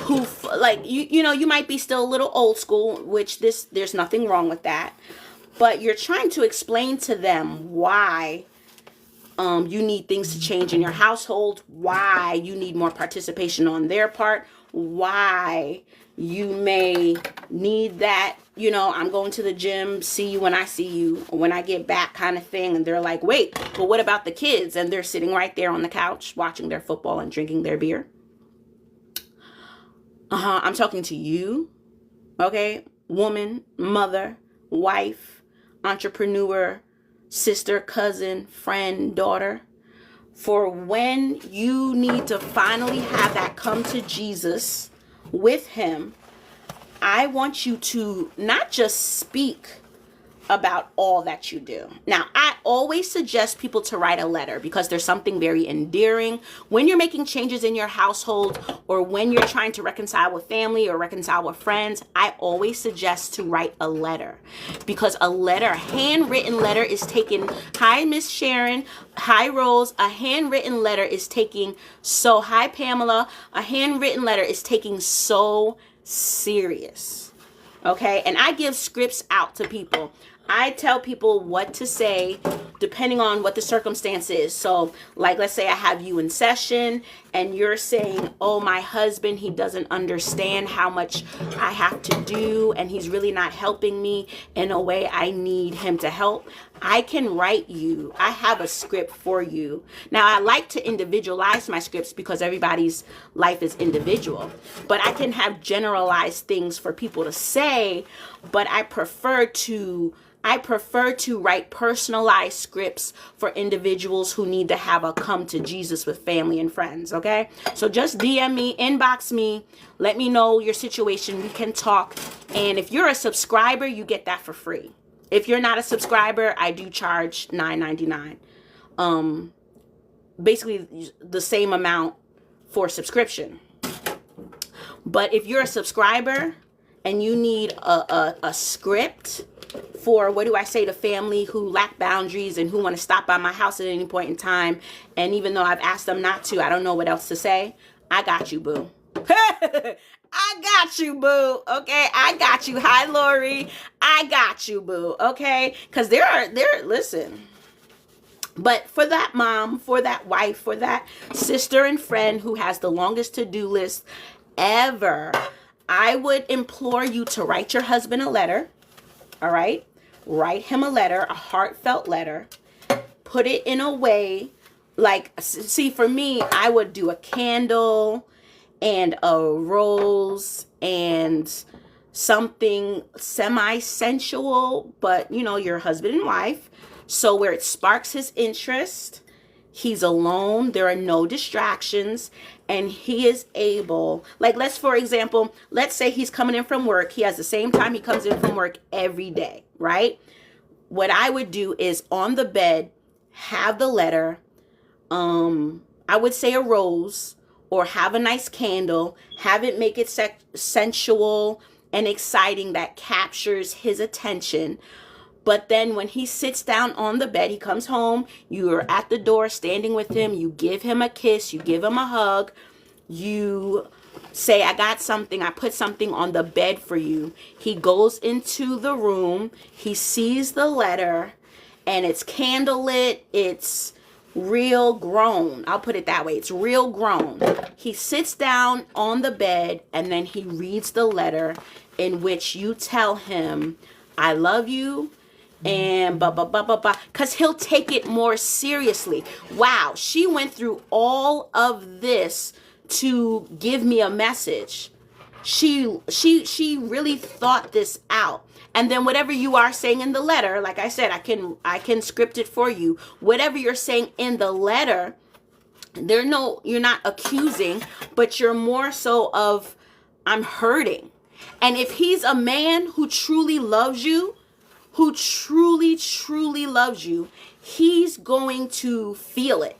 [SPEAKER 1] who, like, you know, you might be still a little old school, which there's nothing wrong with that. but you're trying to explain to them why you need things to change in your household, why you need more participation on their part, why you may need that, I'm going to the gym, see you when I see you, when I get back kind of thing. And they're like, wait, but what about the kids? And they're sitting right there on the couch watching their football and drinking their beer. I'm talking to you, okay? Woman, mother, wife, entrepreneur, sister, cousin, friend, daughter. For when you need to finally have that come to Jesus with him, I want you to not just speak about all that you do. Now, I always suggest people to write a letter because there's something very endearing. When you're making changes in your household or when you're trying to reconcile with family or reconcile with friends, I always suggest to write a letter because a letter, handwritten letter is taken, hi, Miss Sharon, hi, Rose, a handwritten letter is taking so, hi, Pamela, a handwritten letter is taking so serious. Okay, and I give scripts out to people. I tell people what to say depending on what the circumstance is. So, like, let's say I have you in session and you're saying, oh, my husband, he doesn't understand how much I have to do and he's really not helping me in a way I need him to help. I can write you. I have a script for you. Now, I like to individualize my scripts because everybody's life is individual. But I can have generalized things for people to say, but I prefer to write personalized scripts for individuals who need to have a come to Jesus with family and friends, okay? So just DM me, inbox me, let me know your situation. We can talk. And if you're a subscriber, you get that for free. If you're not a subscriber, I do charge $9.99. Basically the same amount for subscription. But if you're a subscriber and you need a script for, what do I say to family who lack boundaries and who want to stop by my house at any point in time, and even though I've asked them not to, I don't know what else to say, I got you, boo. I got you, boo. Okay, I got you. Hi, Lori. I got you, boo. Okay, because listen. But for that mom, for that wife, for that sister and friend who has the longest to-do list ever, I would implore you to write your husband a letter. All right, write him a letter, a heartfelt letter. Put it in a way, like, see, for me, I would do a candle and a rose and something semi-sensual, but your husband and wife. So where it sparks his interest, he's alone, there are no distractions, and he is able, like, for example, let's say he's coming in from work. He has the same time he comes in from work every day, right? What I would do is on the bed, have the letter, I would say a rose, or have a nice candle, have it make it sensual and exciting that captures his attention. But then when he sits down on the bed, he comes home, you're at the door standing with him, you give him a kiss, you give him a hug, you say, I got something, I put something on the bed for you. He goes into the room, he sees the letter, and it's candlelit, it's real grown. I'll put it that way. It's real grown. He sits down on the bed and then he reads the letter in which you tell him, I love you, and blah, blah, blah, blah, blah, because he'll take it more seriously. Wow, she went through all of this to give me a message. She really thought this out. And then whatever you are saying in the letter, like I said, I can script it for you. Whatever you're saying in the letter, you're not accusing, but you're more so of, I'm hurting. And if he's a man who truly loves you, who truly, truly loves you, he's going to feel it.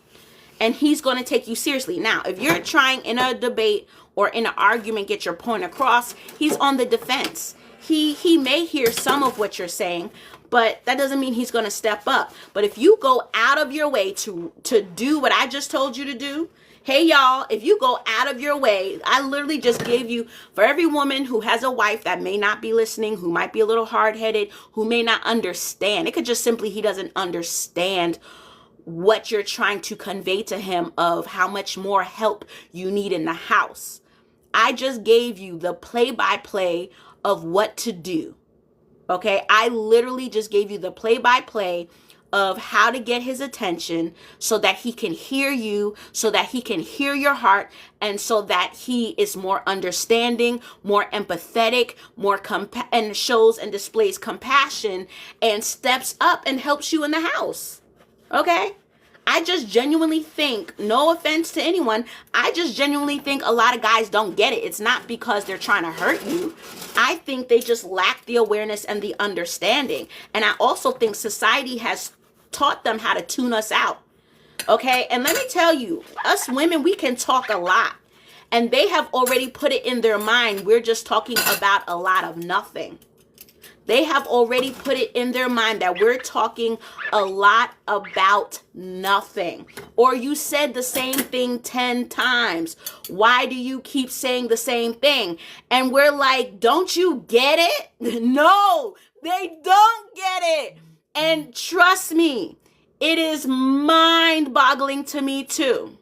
[SPEAKER 1] And he's going to take you seriously. Now, if you're trying in a debate or in an argument, get your point across, he's on the defense. He may hear some of what you're saying, but that doesn't mean he's going to step up. But if you go out of your way to do what I just told you to do, Hey, y'all, if you go out of your way, I literally just gave you, for every woman who has a wife that may not be listening, who might be a little hard-headed, who may not understand. It could just simply, he doesn't understand what you're trying to convey to him of how much more help you need in the house. I just gave you the play-by-play of what to do. Okay, I literally just gave you the play-by-play of how to get his attention so that he can hear you, so that he can hear your heart, and so that he is more understanding, more empathetic, and shows and displays compassion and steps up and helps you in the house. Okay? I just genuinely think, no offense to anyone, I just genuinely think a lot of guys don't get it. It's not because they're trying to hurt you. I think they just lack the awareness and the understanding. And I also think society has taught them how to tune us out. Okay? And let me tell you, us women, we can talk a lot. And they have already put it in their mind. We're just talking about a lot of nothing. They have already put it in their mind that we're talking a lot about nothing. Or you said the same thing 10 times. Why do you keep saying the same thing? And we're like, don't you get it? No, they don't get it. And trust me, it is mind-boggling to me too.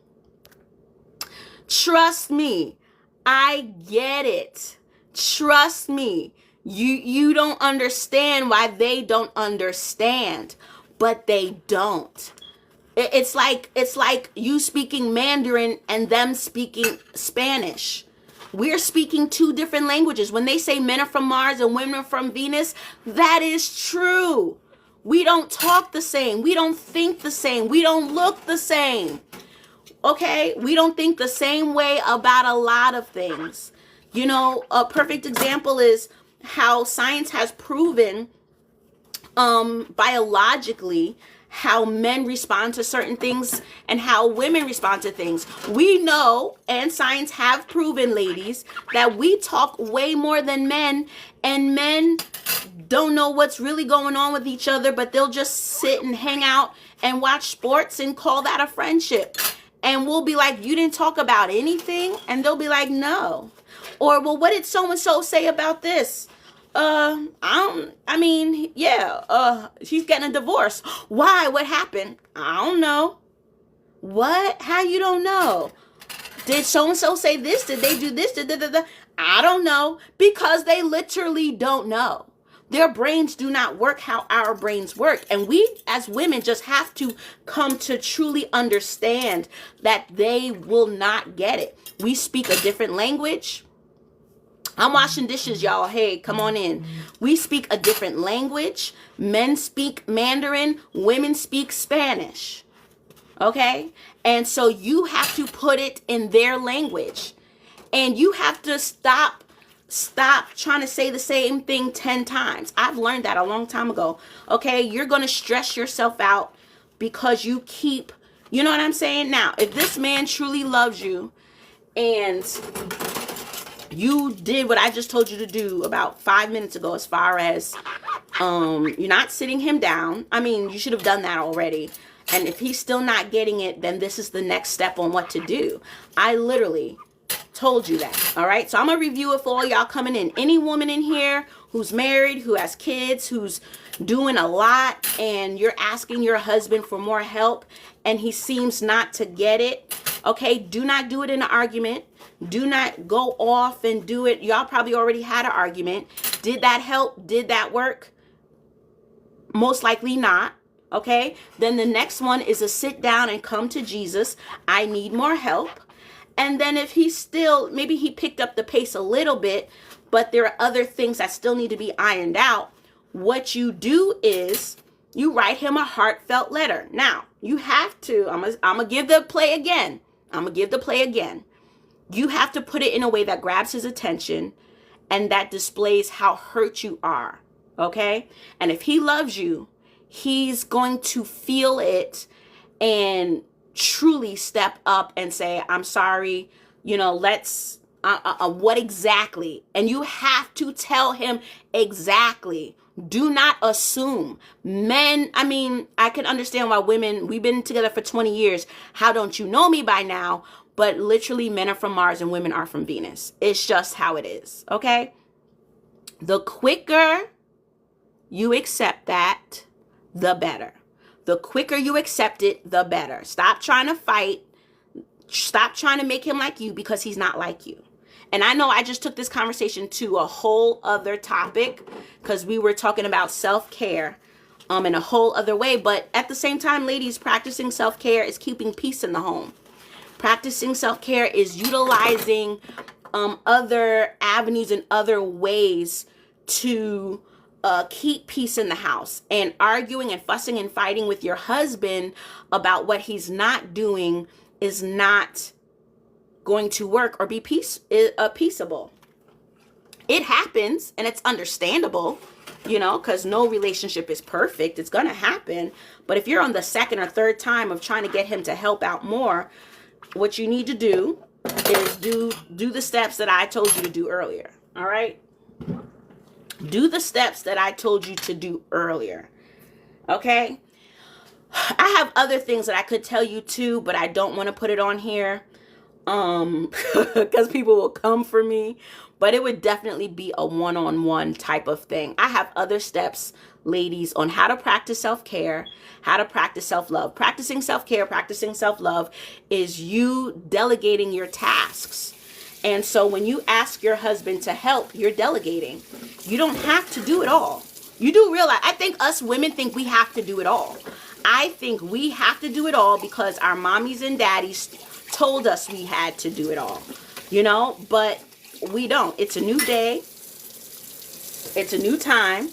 [SPEAKER 1] Trust me, I get it. Trust me. You don't understand why they don't understand, but they don't. It's like you speaking Mandarin and them speaking Spanish. We're speaking two different languages. When they say men are from Mars and women are from Venus, that is true. We don't talk the same. We don't think the same. We don't look the same. Okay? We don't think the same way about a lot of things. You know, a perfect example is how science has proven biologically how men respond to certain things and how women respond to things. We know, and science have proven, ladies, that we talk way more than men, and men don't know what's really going on with each other, but they'll just sit and hang out and watch sports and call that a friendship. And we'll be like, you didn't talk about anything? And they'll be like, no. Or, well, what did so-and-so say about this? She's getting a divorce. Why? What happened? I don't know. What? How you don't know? Did so-and-so say this? Did they do this? I don't know. Because they literally don't know. Their brains do not work how our brains work. And we as women just have to come to truly understand that they will not get it. We speak a different language. I'm washing dishes, y'all. Hey, come on in. We speak a different language. Men speak Mandarin. Women speak Spanish. Okay? And so you have to put it in their language. And you have to stop trying to say the same thing 10 times. I've learned that a long time ago. Okay? You're going to stress yourself out because you keep, you know what I'm saying? Now, if this man truly loves you and you did what I just told you to do about 5 minutes ago, as far as you're not sitting him down. I mean, you should have done that already. And if he's still not getting it, then this is the next step on what to do. I literally told you that. All right. So I'm going to review it for all y'all coming in. Any woman in here who's married, who has kids, who's doing a lot, and you're asking your husband for more help and he seems not to get it. Okay. Do not do it in an argument. Do not go off and do it. Y'all probably already had an argument. Did that help? Did that work? Most likely not. Okay. Then the next one is a sit down and come to Jesus. I need more help. And then if he's still, maybe he picked up the pace a little bit, but there are other things that still need to be ironed out. What you do is you write him a heartfelt letter. Now, you have to, I'm going to give the play again. You have to put it in a way that grabs his attention and that displays how hurt you are. Okay? And if he loves you, he's going to feel it and truly step up and say, I'm sorry, you know, let's, what exactly? And you have to tell him exactly. Do not assume. Men, I mean, I can understand why women, we've been together for 20 years. How don't you know me by now? but literally men are from Mars and women are from Venus. It's just how it is, okay? The quicker you accept that, the better. The quicker you accept it, the better. Stop trying to fight. Stop trying to make him like you, because he's not like you. And I know I just took this conversation to a whole other topic, because we were talking about self-care in a whole other way. But at the same time, ladies, practicing self-care is keeping peace in the home. Practicing self-care is utilizing other avenues and other ways to keep peace in the house. And arguing and fussing and fighting with your husband about what he's not doing is not going to work or be peaceable. It happens, and it's understandable, because no relationship is perfect. It's going to happen. But if you're on the second or third time of trying to get him to help out more, what you need to do is do the steps that I told you to do earlier. All right? Do the steps that I told you to do earlier. Okay? I have other things that I could tell you too, but I don't want to put it on here because people will come for me. But it would definitely be a one-on-one type of thing. I have other steps, ladies, on how to practice self-care, how to practice self-love. Practicing self-care, practicing self-love is you delegating your tasks. And so when you ask your husband to help, you're delegating. You don't have to do it all. You do realize, I think us women think we have to do it all. I think we have to do it all because our mommies and daddies told us we had to do it all, but we don't. It's a new day. It's a new time,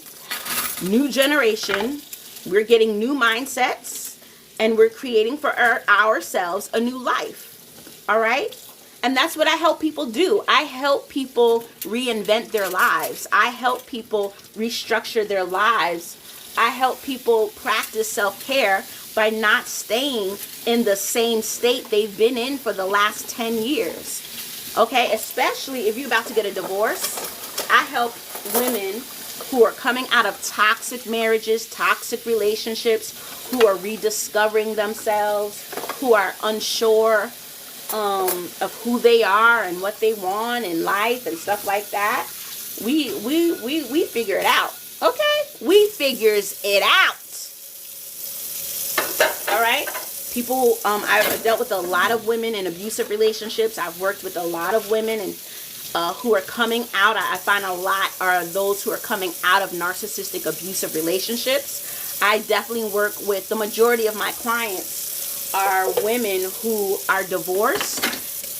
[SPEAKER 1] new generation. We're getting new mindsets, and we're creating for ourselves a new life. All right? And that's what I help people do. I help people reinvent their lives. I help people restructure their lives. I help people practice self-care by not staying in the same state they've been in for the last 10 years. Okay? Especially if you're about to get a divorce. I help women who are coming out of toxic marriages, toxic relationships, who are rediscovering themselves, who are unsure of who they are and what they want in life and stuff like that. We figure it out. Okay? We figures it out. All right? People, I've dealt with a lot of women in abusive relationships. I've worked with a lot of women and who are coming out. I find a lot are those who are coming out of narcissistic abusive relationships. I definitely work with the majority of my clients are women who are divorced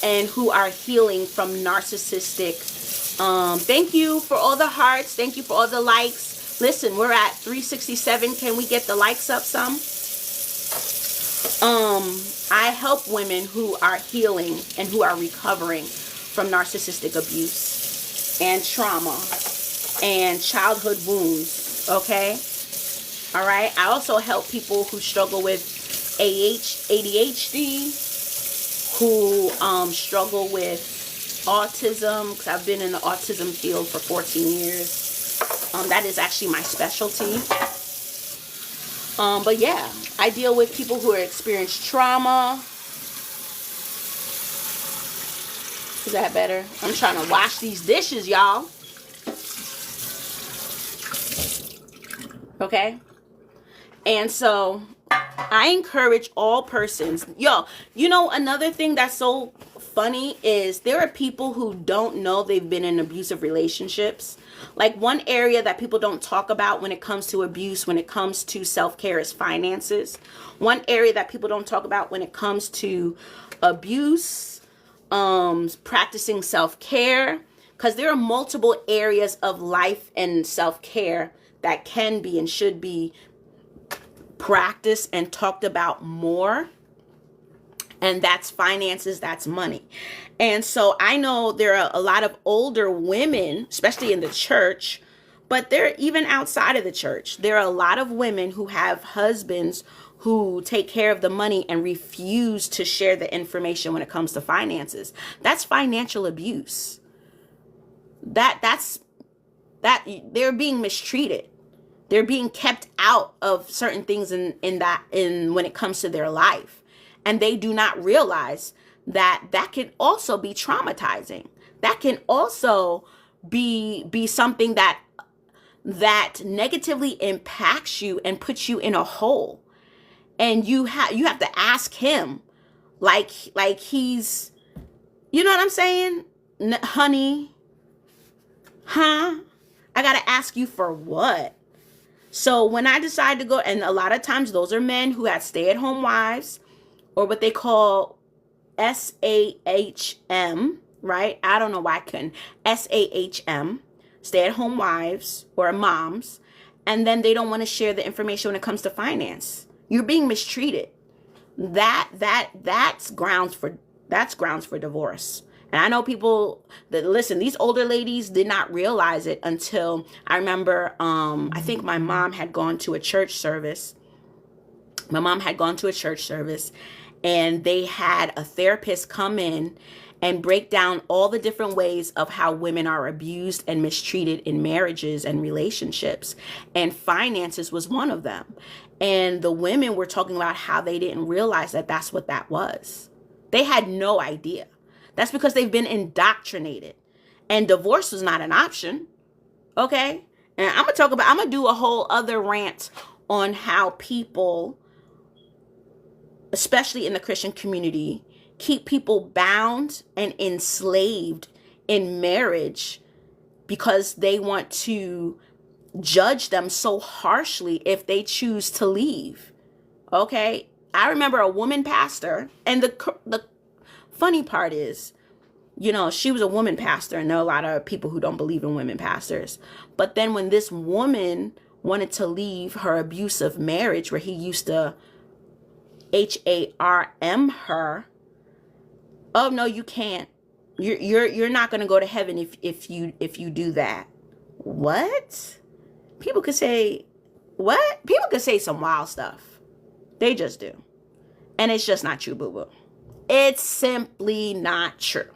[SPEAKER 1] and who are healing from narcissistic. Thank you for all the hearts. Thank you for all the likes. Listen, we're at 367. Can we get the likes up some? I help women who are healing and who are recovering from narcissistic abuse and trauma and childhood wounds. Okay? All right? I also help people who struggle with ADHD, who struggle with autism, because I've been in the autism field for 14 years. That is actually my specialty. But yeah, I deal with people who experience trauma. Is that better? I'm trying to wash these dishes, y'all. Okay? And so I encourage all persons. Another thing that's so funny is there are people who don't know they've been in abusive relationships. Like, one area that people don't talk about when it comes to abuse, when it comes to self-care, is finances. One area that people don't talk about when it comes to abuse, practicing self-care, because there are multiple areas of life and self-care that can be and should be practiced and talked about more. And that's finances, that's money. And so I know there are a lot of older women, especially in the church, but they're even outside of the church. There are a lot of women who have husbands who take care of the money and refuse to share the information when it comes to finances. That's financial abuse. That's they're being mistreated. They're being kept out of certain things in when it comes to their life. And they do not realize that can also be traumatizing. That can also be something that negatively impacts you and puts you in a hole. And you have to ask him, like he's, you know what I'm saying? Honey, huh? I got to ask you for what? So when I decided to go, and a lot of times those are men who had stay-at-home wives, or what they call SAHM, right? I don't know why I couldn't. SAHM, stay-at-home wives or moms, and then they don't want to share the information when it comes to finance. You're being mistreated. That's grounds for divorce. And I know people that, listen, these older ladies did not realize it until, I remember, I think my mom had gone to a church service. And they had a therapist come in and break down all the different ways of how women are abused and mistreated in marriages and relationships. And finances was one of them. And the women were talking about how they didn't realize that that's what that was. They had no idea. That's because they've been indoctrinated. And divorce was not an option. Okay? And I'm going to do a whole other rant on how people, especially in the Christian community, keep people bound and enslaved in marriage because they want to judge them so harshly if they choose to leave. Okay? I remember a woman pastor, and the funny part is, you know, she was a woman pastor, and there are a lot of people who don't believe in women pastors. But then when this woman wanted to leave her abusive marriage, where he used to HARM her, oh no, you can't. You're not going to go to heaven if you do that. What? People could say what? People could say some wild stuff. They just do. And it's just not true, boo-boo. It's simply not true.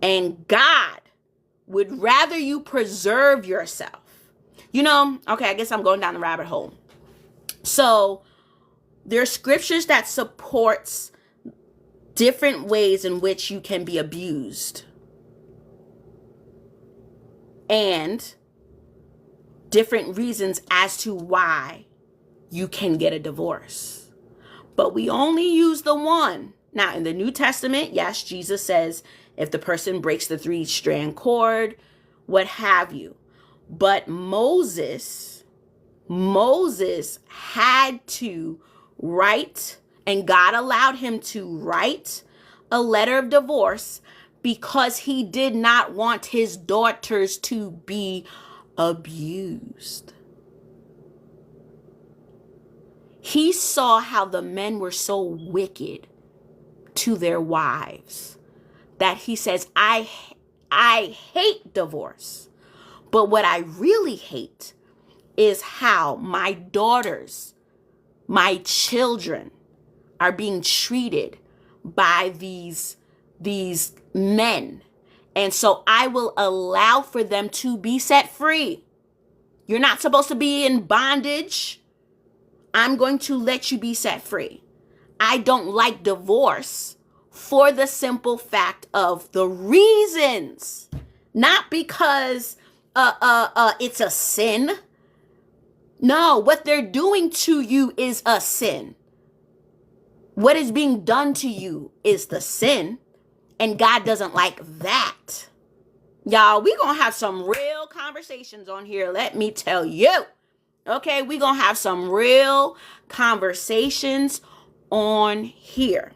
[SPEAKER 1] And God would rather you preserve yourself. You know, okay, I guess I'm going down the rabbit hole. So there are scriptures that supports different ways in which you can be abused. And different reasons as to why you can get a divorce. But we only use the one. Now, in the New Testament, yes, Jesus says if the person breaks the 3-strand cord, what have you. But Moses had to write, and God allowed him to write a letter of divorce because he did not want his daughters to be abused. He saw how the men were so wicked to their wives that he says, I hate divorce. But what I really hate is how my daughters, my children are being treated by these men. And so I will allow for them to be set free. You're not supposed to be in bondage. I'm going to let you be set free. I don't like divorce for the simple fact of the reasons, not because it's a sin. No, what they're doing to you is a sin. What is being done to you is the sin, and God doesn't like that. Y'all, we gonna have some real conversations on here, let me tell you. Okay, we gonna have some real conversations on here.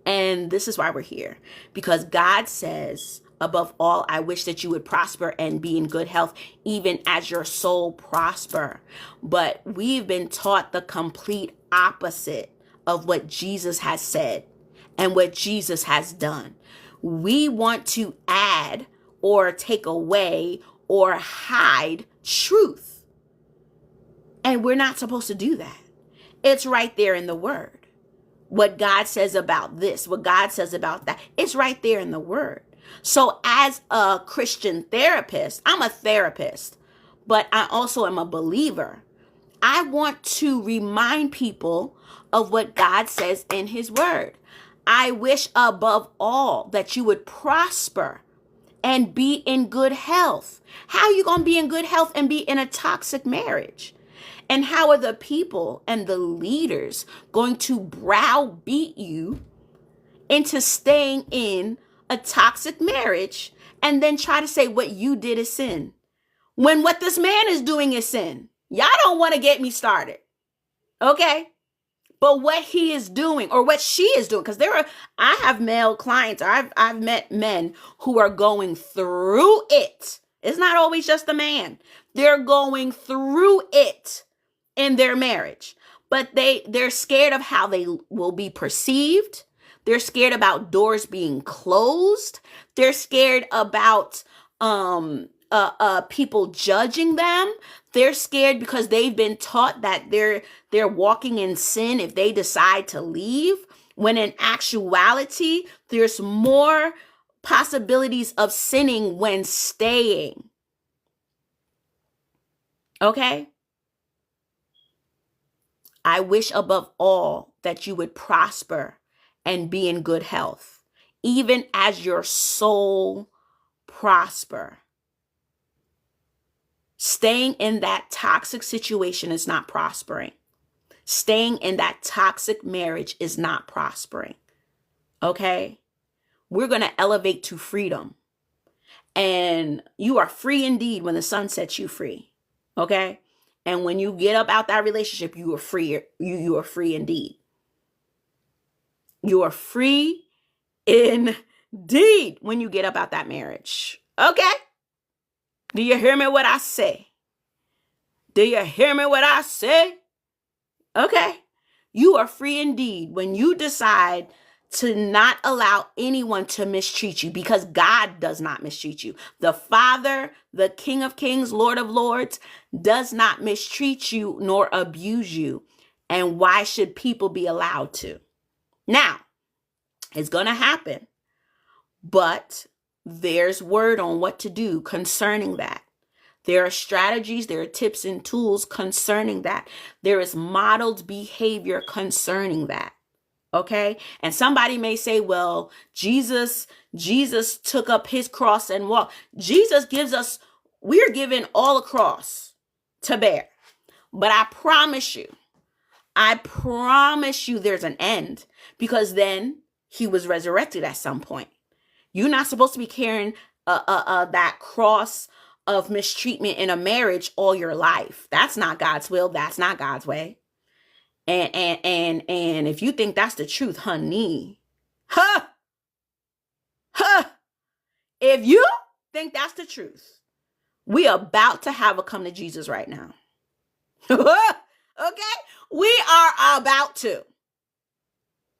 [SPEAKER 1] And this is why we're here. Because God says, above all, I wish that you would prosper and be in good health, even as your soul prosper. But we've been taught the complete opposite of what Jesus has said and what Jesus has done. We want to add or take away or hide truth. And we're not supposed to do that. It's right there in the word. What God says about this, what God says about that, it's right there in the word. So as a Christian therapist, I'm a therapist, but I also am a believer. I want to remind people of what God says in his word. I wish above all that you would prosper and be in good health. How are you going to be in good health and be in a toxic marriage? And how are the people and the leaders going to browbeat you into staying in a toxic marriage and then try to say what you did is sin, when what this man is doing is sin? Y'all don't want to get me started, okay? But what he is doing or what she is doing, because I have male clients, or I've met men who are going through it. It's not always just the man. They're going through it in their marriage, but they're scared of how they will be perceived. They're scared about doors being closed. They're scared about people judging them. They're scared because they've been taught that they're walking in sin if they decide to leave, when in actuality there's more possibilities of sinning when staying. Okay? I wish above all that you would prosper and be in good health, even as your soul prosper. Staying in that toxic situation is not prospering. Staying in that toxic marriage is not prospering. Okay? We're going to elevate to freedom. And you are free indeed when the sun sets you free. Okay? And when you get up out that relationship, you are free. You are free indeed. You are free indeed when you get up out that marriage. Okay? Do you hear me what I say? Do you hear me what I say? Okay. You are free indeed when you decide to not allow anyone to mistreat you, because God does not mistreat you. The Father, the King of Kings, Lord of Lords, does not mistreat you nor abuse you. And why should people be allowed to? Now, it's going to happen, but there's word on what to do concerning that. There are strategies, there are tips and tools concerning that. There is modeled behavior concerning that. Okay? And somebody may say, well, Jesus took up his cross and walked. Jesus gives us, we're given all a cross to bear. But I promise you there's an end, because then he was resurrected at some point. You're not supposed to be carrying that cross of mistreatment in a marriage all your life. That's not God's will. That's not God's way. And if you think that's the truth, honey, if you think that's the truth, we about to have a come to Jesus right now. Okay? We are about to.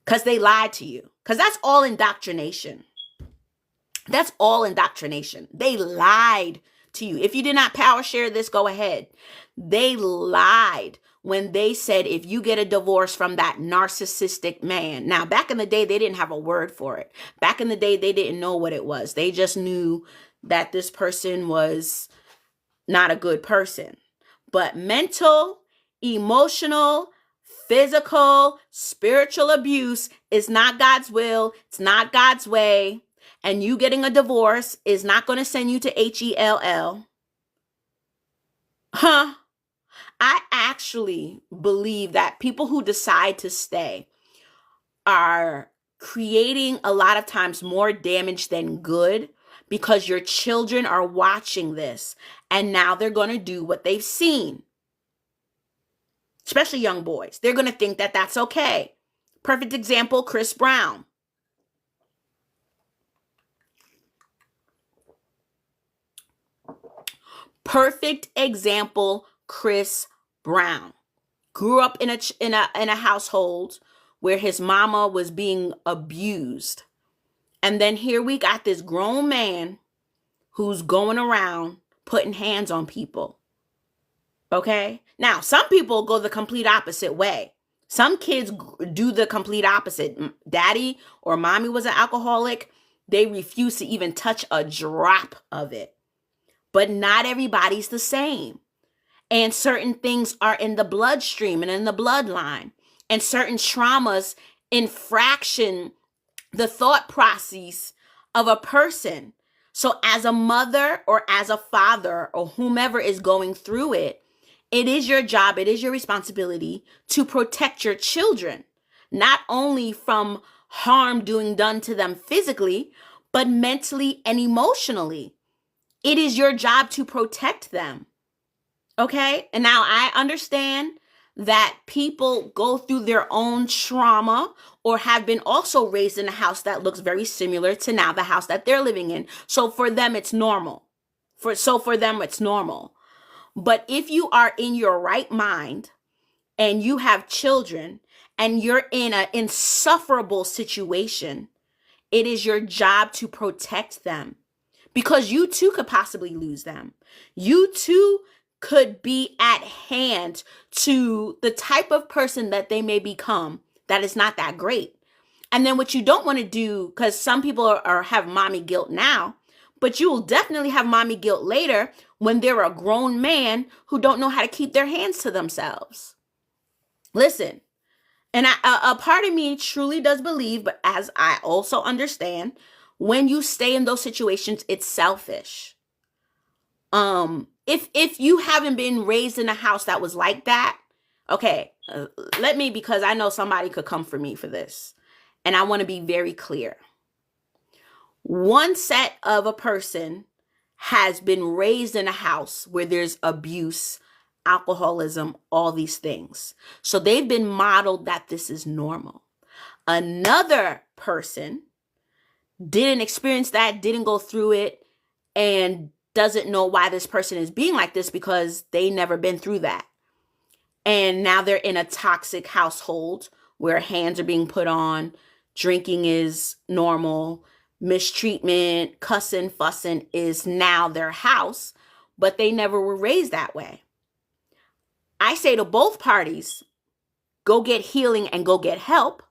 [SPEAKER 1] Because they lied to you. Because that's all indoctrination. That's all indoctrination. They lied to you. If you did not power share this, go ahead. They lied when they said if you get a divorce from that narcissistic man. Now, back in the day, they didn't have a word for it. Back in the day, they didn't know what it was. They just knew that this person was not a good person. But mental, emotional, physical, spiritual abuse is not God's will. It's not God's way. And you getting a divorce is not going to send you to HELL. I actually believe that people who decide to stay are creating a lot of times more damage than good, because your children are watching this and now they're going to do what they've seen. Especially young boys. They're going to think that that's okay. Perfect example, Chris Brown. Perfect example, Chris Brown. Grew up in a household where his mama was being abused. And then here we got this grown man who's going around putting hands on people. Okay? Now, some people go the complete opposite way. Some kids do the complete opposite. Daddy or mommy was an alcoholic. They refuse to even touch a drop of it. But not everybody's the same. And certain things are in the bloodstream and in the bloodline. And certain traumas, infraction the thought process of a person. So as a mother or as a father or whomever is going through it, it is your job, it is your responsibility to protect your children, not only from harm doing done to them physically, but mentally and emotionally. It is your job to protect them. Okay? And now I understand that people go through their own trauma or have been also raised in a house that looks very similar to now the house that they're living in. So for them, it's normal. For them, it's normal. But if you are in your right mind and you have children and you're in an insufferable situation, it is your job to protect them, because you too could possibly lose them. You too could be at hand to the type of person that they may become that is not that great. And then what you don't want to do, because some people have mommy guilt now, but you will definitely have mommy guilt later when they're a grown man who don't know how to keep their hands to themselves. Listen, and a part of me truly does believe, but as I also understand, when you stay in those situations, it's selfish. If you haven't been raised in a house that was like that, okay, because I know somebody could come for me for this, and I want to be very clear. One set of a person has been raised in a house where there's abuse, alcoholism, all these things. So they've been modeled that this is normal. Another person didn't experience that, didn't go through it, and doesn't know why this person is being like this because they never been through that. And now they're in a toxic household where hands are being put on, drinking is normal, mistreatment, cussing, fussing is now their house, but they never were raised that way. I say to both parties, go get healing and go get help,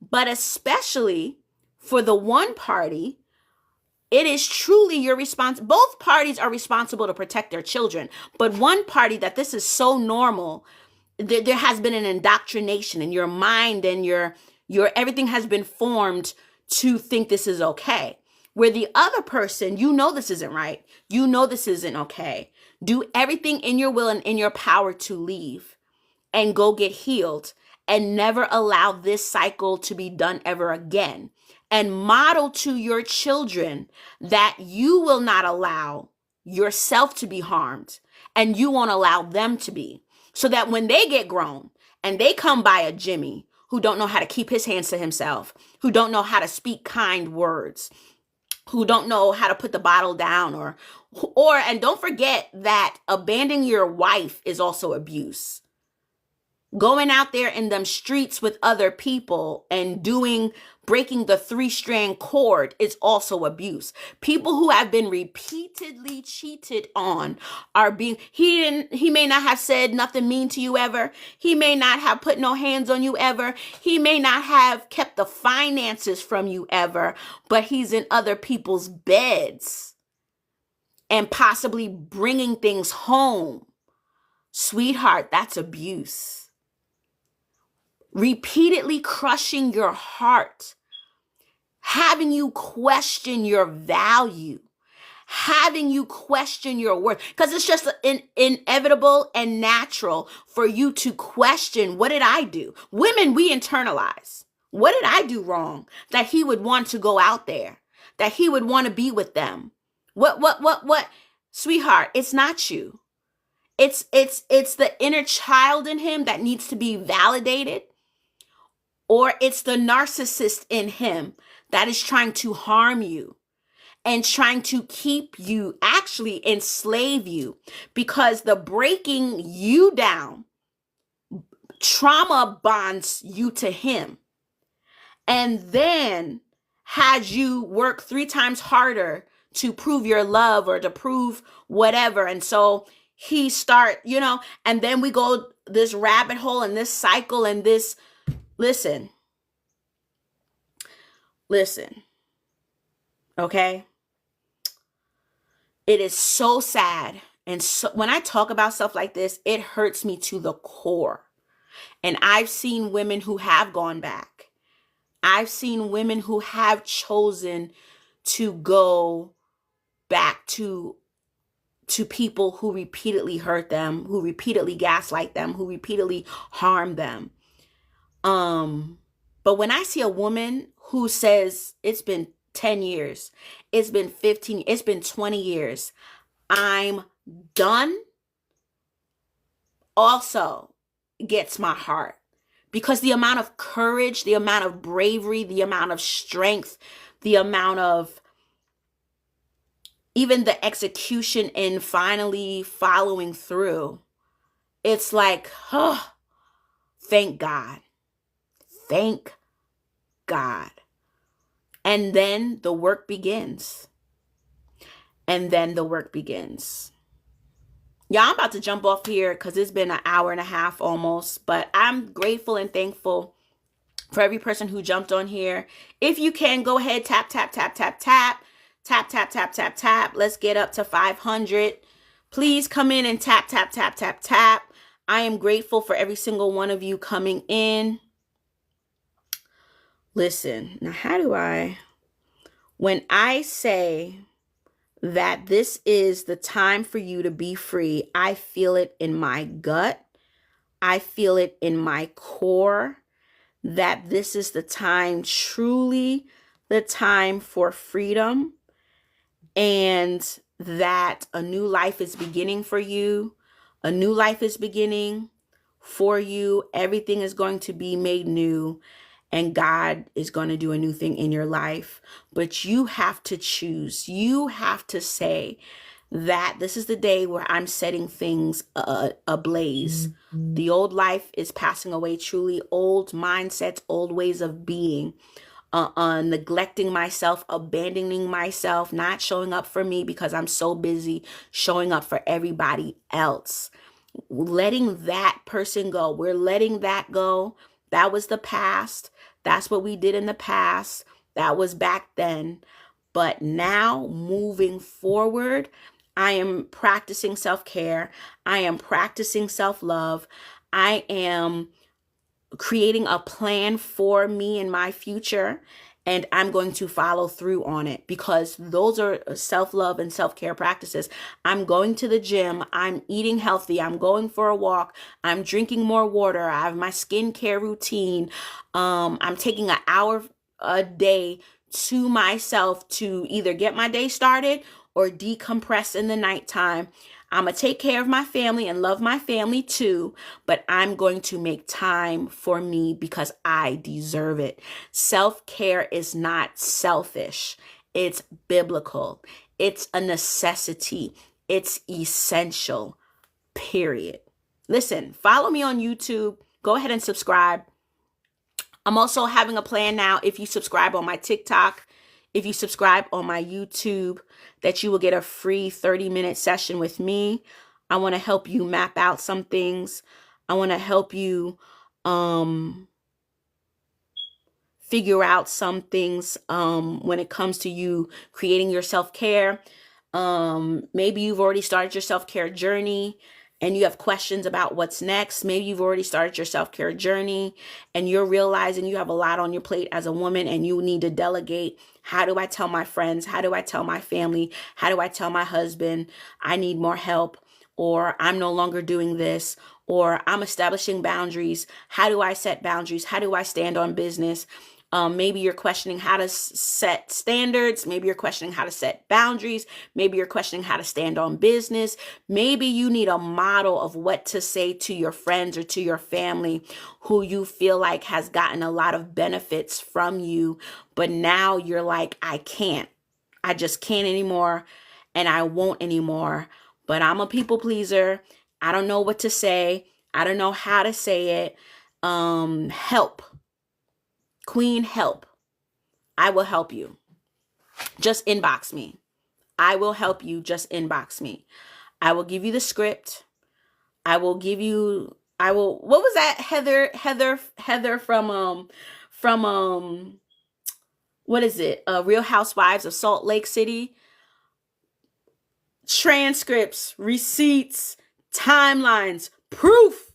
[SPEAKER 1] but especially for the one party, it is truly your responsibility. Both parties are responsible to protect their children, but one party that this is so normal, there has been an indoctrination in your mind, and your everything has been formed to think this is okay. Where the other person, this isn't right. This isn't okay. Do everything in your will and in your power to leave and go get healed, and never allow this cycle to be done ever again. And model to your children that you will not allow yourself to be harmed, and you won't allow them to be. So that when they get grown and they come by a Jimmy who don't know how to keep his hands to himself, who don't know how to speak kind words, who don't know how to put the bottle down, and don't forget that abandoning your wife is also abuse. Going out there in them streets with other people and breaking the 3-strand cord is also abuse. People who have been repeatedly cheated on he may not have said nothing mean to you ever. He may not have put no hands on you ever. He may not have kept the finances from you ever, but he's in other people's beds and possibly bringing things home. Sweetheart, that's abuse. Repeatedly crushing your heart, having you question your value, having you question your worth, because it's just inevitable and natural for you to question, what did I do? Women, we internalize. What did I do wrong that he would want to go out there, that he would want to be with them? What? Sweetheart, it's not you. It's the inner child in him that needs to be validated. Or it's the narcissist in him that is trying to harm you and trying to keep you, actually enslave you, because the breaking you down, trauma bonds you to him, and then has you work 3 times harder to prove your love or to prove whatever. And so he start, and then we go this rabbit hole and this cycle and this. Listen, okay? It is so sad. And so when I talk about stuff like this, it hurts me to the core. And I've seen women who have gone back I've seen women who have chosen to go back to people who repeatedly hurt them, who repeatedly gaslight them, who repeatedly harm them. But when I see a woman who says it's been 10 years, it's been 15, it's been 20 years, I'm done, also gets my heart. Because the amount of courage, the amount of bravery, the amount of strength, the amount of even the execution in finally following through, it's like, oh, thank God. Thank God. And then the work begins. And then the work begins. Yeah, I'm about to jump off here because it's been an hour and a half almost. But I'm grateful and thankful for every person who jumped on here. If you can, go ahead, tap, tap, tap, tap, tap. Tap, tap, tap, tap, tap. Let's get up to 500. Please come in and tap, tap, tap, tap, tap. I am grateful for every single one of you coming in. Listen, now when I say that this is the time for you to be free, I feel it in my gut. I feel it in my core that this is the time, truly the time for freedom, and that a new life is beginning for you. A new life is beginning for you. Everything is going to be made new, and God is going to do a new thing in your life. But you have to choose. You have to say that this is the day where I'm setting things ablaze. The old life is passing away, truly. Old mindsets, old ways of being. Neglecting myself, abandoning myself, not showing up for me because I'm so busy showing up for everybody else. Letting that person go. We're letting that go. That was the past. That's what we did in the past. That was back then. But now, moving forward, I am practicing self-care. I am practicing self-love. I am creating a plan for me and my future, and I'm going to follow through on it because those are self-love and self-care practices. I'm going to the gym. I'm eating healthy. I'm going for a walk. I'm drinking more water. I have my skincare routine. I'm taking an hour a day to myself to either get my day started or decompress in the nighttime. I'm going to take care of my family and love my family too, but I'm going to make time for me because I deserve it. Self-care is not selfish. It's biblical. It's a necessity. It's essential, period. Listen, follow me on YouTube. Go ahead and subscribe. I'm also having a plan now. If you subscribe on my TikTok, if you subscribe on my YouTube, that you will get a free 30-minute session with me. I want to help you map out some things. I want to help you figure out some things when it comes to you creating your self-care. Maybe you've already started your self-care journey and you have questions about what's next. Maybe you've already started your self-care journey and you're realizing you have a lot on your plate as a woman and you need to delegate. How do I tell my friends? How do I tell my family? How do I tell my husband I need more help? Or I'm no longer doing this, or I'm establishing boundaries. How do I set boundaries? How do I stand on business? Maybe you're questioning how to set standards. Maybe you're questioning how to set boundaries. Maybe you're questioning how to stand on business. Maybe you need a model of what to say to your friends or to your family who you feel like has gotten a lot of benefits from you. But now you're like, I can't. I just can't anymore. And I won't anymore. But I'm a people pleaser. I don't know what to say. I don't know how to say it. Help. Queen, help. I will help you. Just inbox me. I will help you. Just inbox me. I will give you the script. I will, what was that? Heather from what is it? Real Housewives of Salt Lake City. Transcripts, receipts, timelines, proof.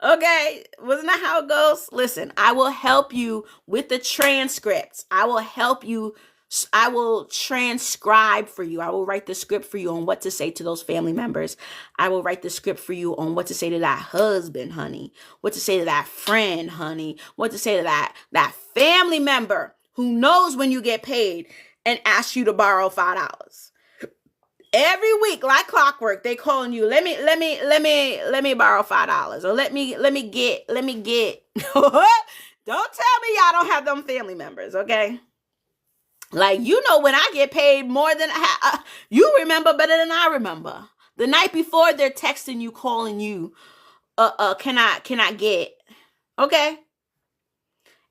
[SPEAKER 1] Okay, wasn't that how it goes? Listen, I will help you with the transcripts. I will help you. I will transcribe for you. I will write the script for you on what to say to those family members. I will write the script for you on what to say to that husband, honey. What to say to that friend, honey. What to say to that family member who knows when you get paid and asks you to borrow $5. Every week, like clockwork, they calling you. Let me borrow $5, or let me get. Don't tell me y'all don't have them family members, okay? Like, when I get paid more than you remember better than I remember. The night before, they're texting you, calling you. Can I get? Okay,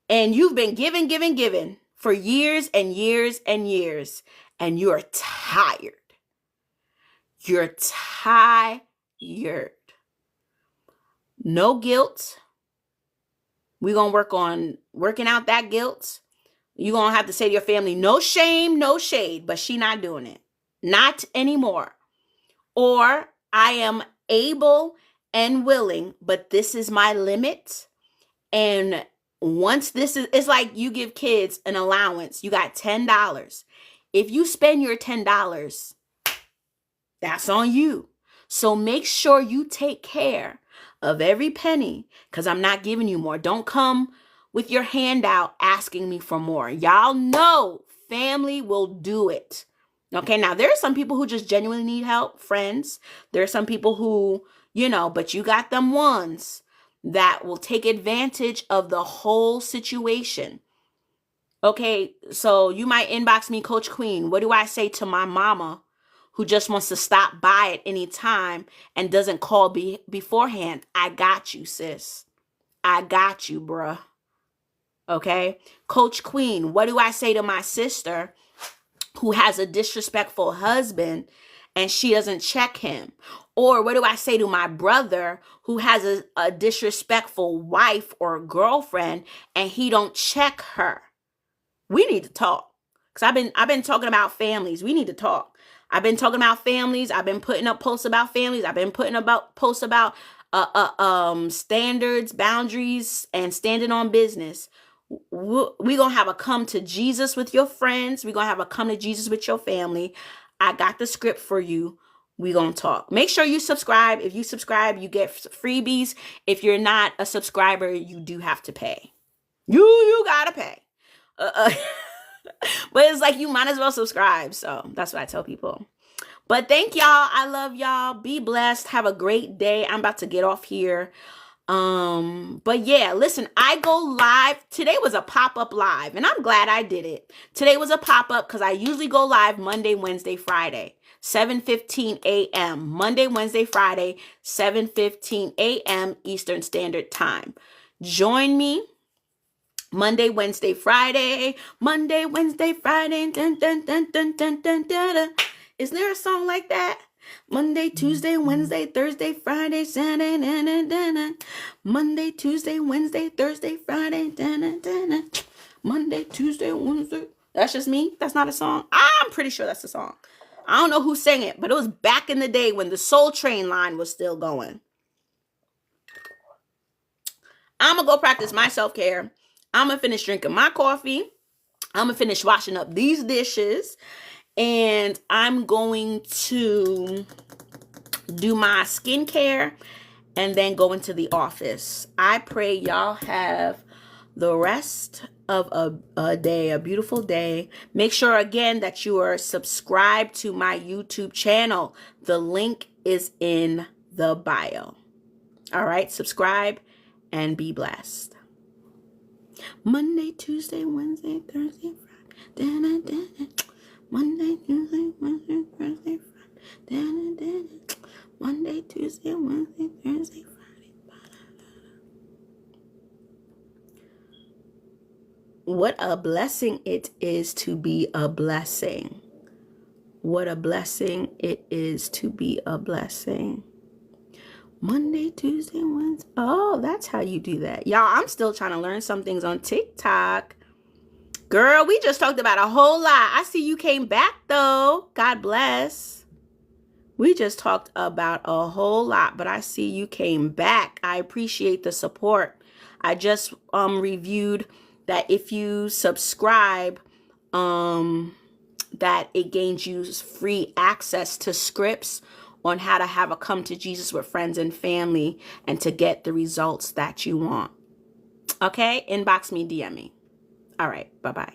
[SPEAKER 1] and you've been giving for years and years and years, and you're tired. You're tired. No guilt. We're going to work on working out that guilt. You're going to have to say to your family, no shame, no shade, but she not doing it. Not anymore. Or I am able and willing, but this is my limit. And once it's like you give kids an allowance. You got $10. If you spend your $10, that's on you. So make sure you take care of every penny, because I'm not giving you more. Don't come with your hand out asking me for more. Y'all know family will do it. Okay, now there are some people who just genuinely need help, friends. There are some people who, but you got them ones that will take advantage of the whole situation. Okay, so you might inbox me, Coach Queen. What do I say to my mama who just wants to stop by at any time and doesn't call beforehand? I got you, sis. I got you, bruh. Okay? Coach Queen, what do I say to my sister who has a disrespectful husband and she doesn't check him? Or what do I say to my brother who has a disrespectful wife or girlfriend and he don't check her? We need to talk. Because I've been talking about families. We need to talk. I've been talking about families. I've been putting up posts about families. I've been putting about posts about standards, boundaries, and standing on business. We're going to have a come to Jesus with your friends. We're going to have a come to Jesus with your family. I got the script for you. We're going to talk. Make sure you subscribe. If you subscribe, you get freebies. If you're not a subscriber, you do have to pay. You got to pay. But it's like you might as well subscribe. So that's what I tell people. But thank y'all. I love y'all. Be blessed. Have a great day. I'm about to get off here. But yeah, listen, I go live. Today was a pop-up live, and I'm glad I did it. Today was a pop-up because I usually go live Monday, Wednesday, Friday, 7:15 a.m. Monday, Wednesday, Friday, 7:15 a.m. Eastern Standard Time. Join me. Monday, Wednesday, Friday. Monday, Wednesday, Friday. Dun, dun, dun, dun, dun, dun, dun, dun. Isn't there a song like that? Monday, Tuesday, Wednesday, Thursday, Friday, Saturday, dun, dun, dun, dun. Monday, Tuesday, Wednesday, Thursday, Friday, dun, dun, dun, dun. Monday, Tuesday, Wednesday. That's just me? That's not a song? I'm pretty sure that's a song. I don't know who sang it, but it was back in the day when the Soul Train line was still going. I'm going to go practice my self-care. I'm going to finish drinking my coffee. I'm going to finish washing up these dishes. And I'm going to do my skincare and then go into the office. I pray y'all have the rest of a day, a beautiful day. Make sure, again, that you are subscribed to my YouTube channel. The link is in the bio. All right, subscribe and be blessed. Monday, Tuesday, Wednesday, Thursday, Friday. Monday, Tuesday, Wednesday, Thursday, Friday. Monday, Tuesday, Wednesday, Thursday, Friday. What a blessing it is to be a blessing. What a blessing it is to be a blessing. Monday, Tuesday, Wednesday. Oh, that's how you do that. Y'all, I'm still trying to learn some things on TikTok. Girl, we just talked about a whole lot. I see you came back, though. God bless. We just talked about a whole lot, but I see you came back. I appreciate the support. I just reviewed that if you subscribe, that it gains you free access to scripts on how to have a come to Jesus with friends and family and to get the results that you want. Okay? Inbox me, DM me. All right. Bye-bye.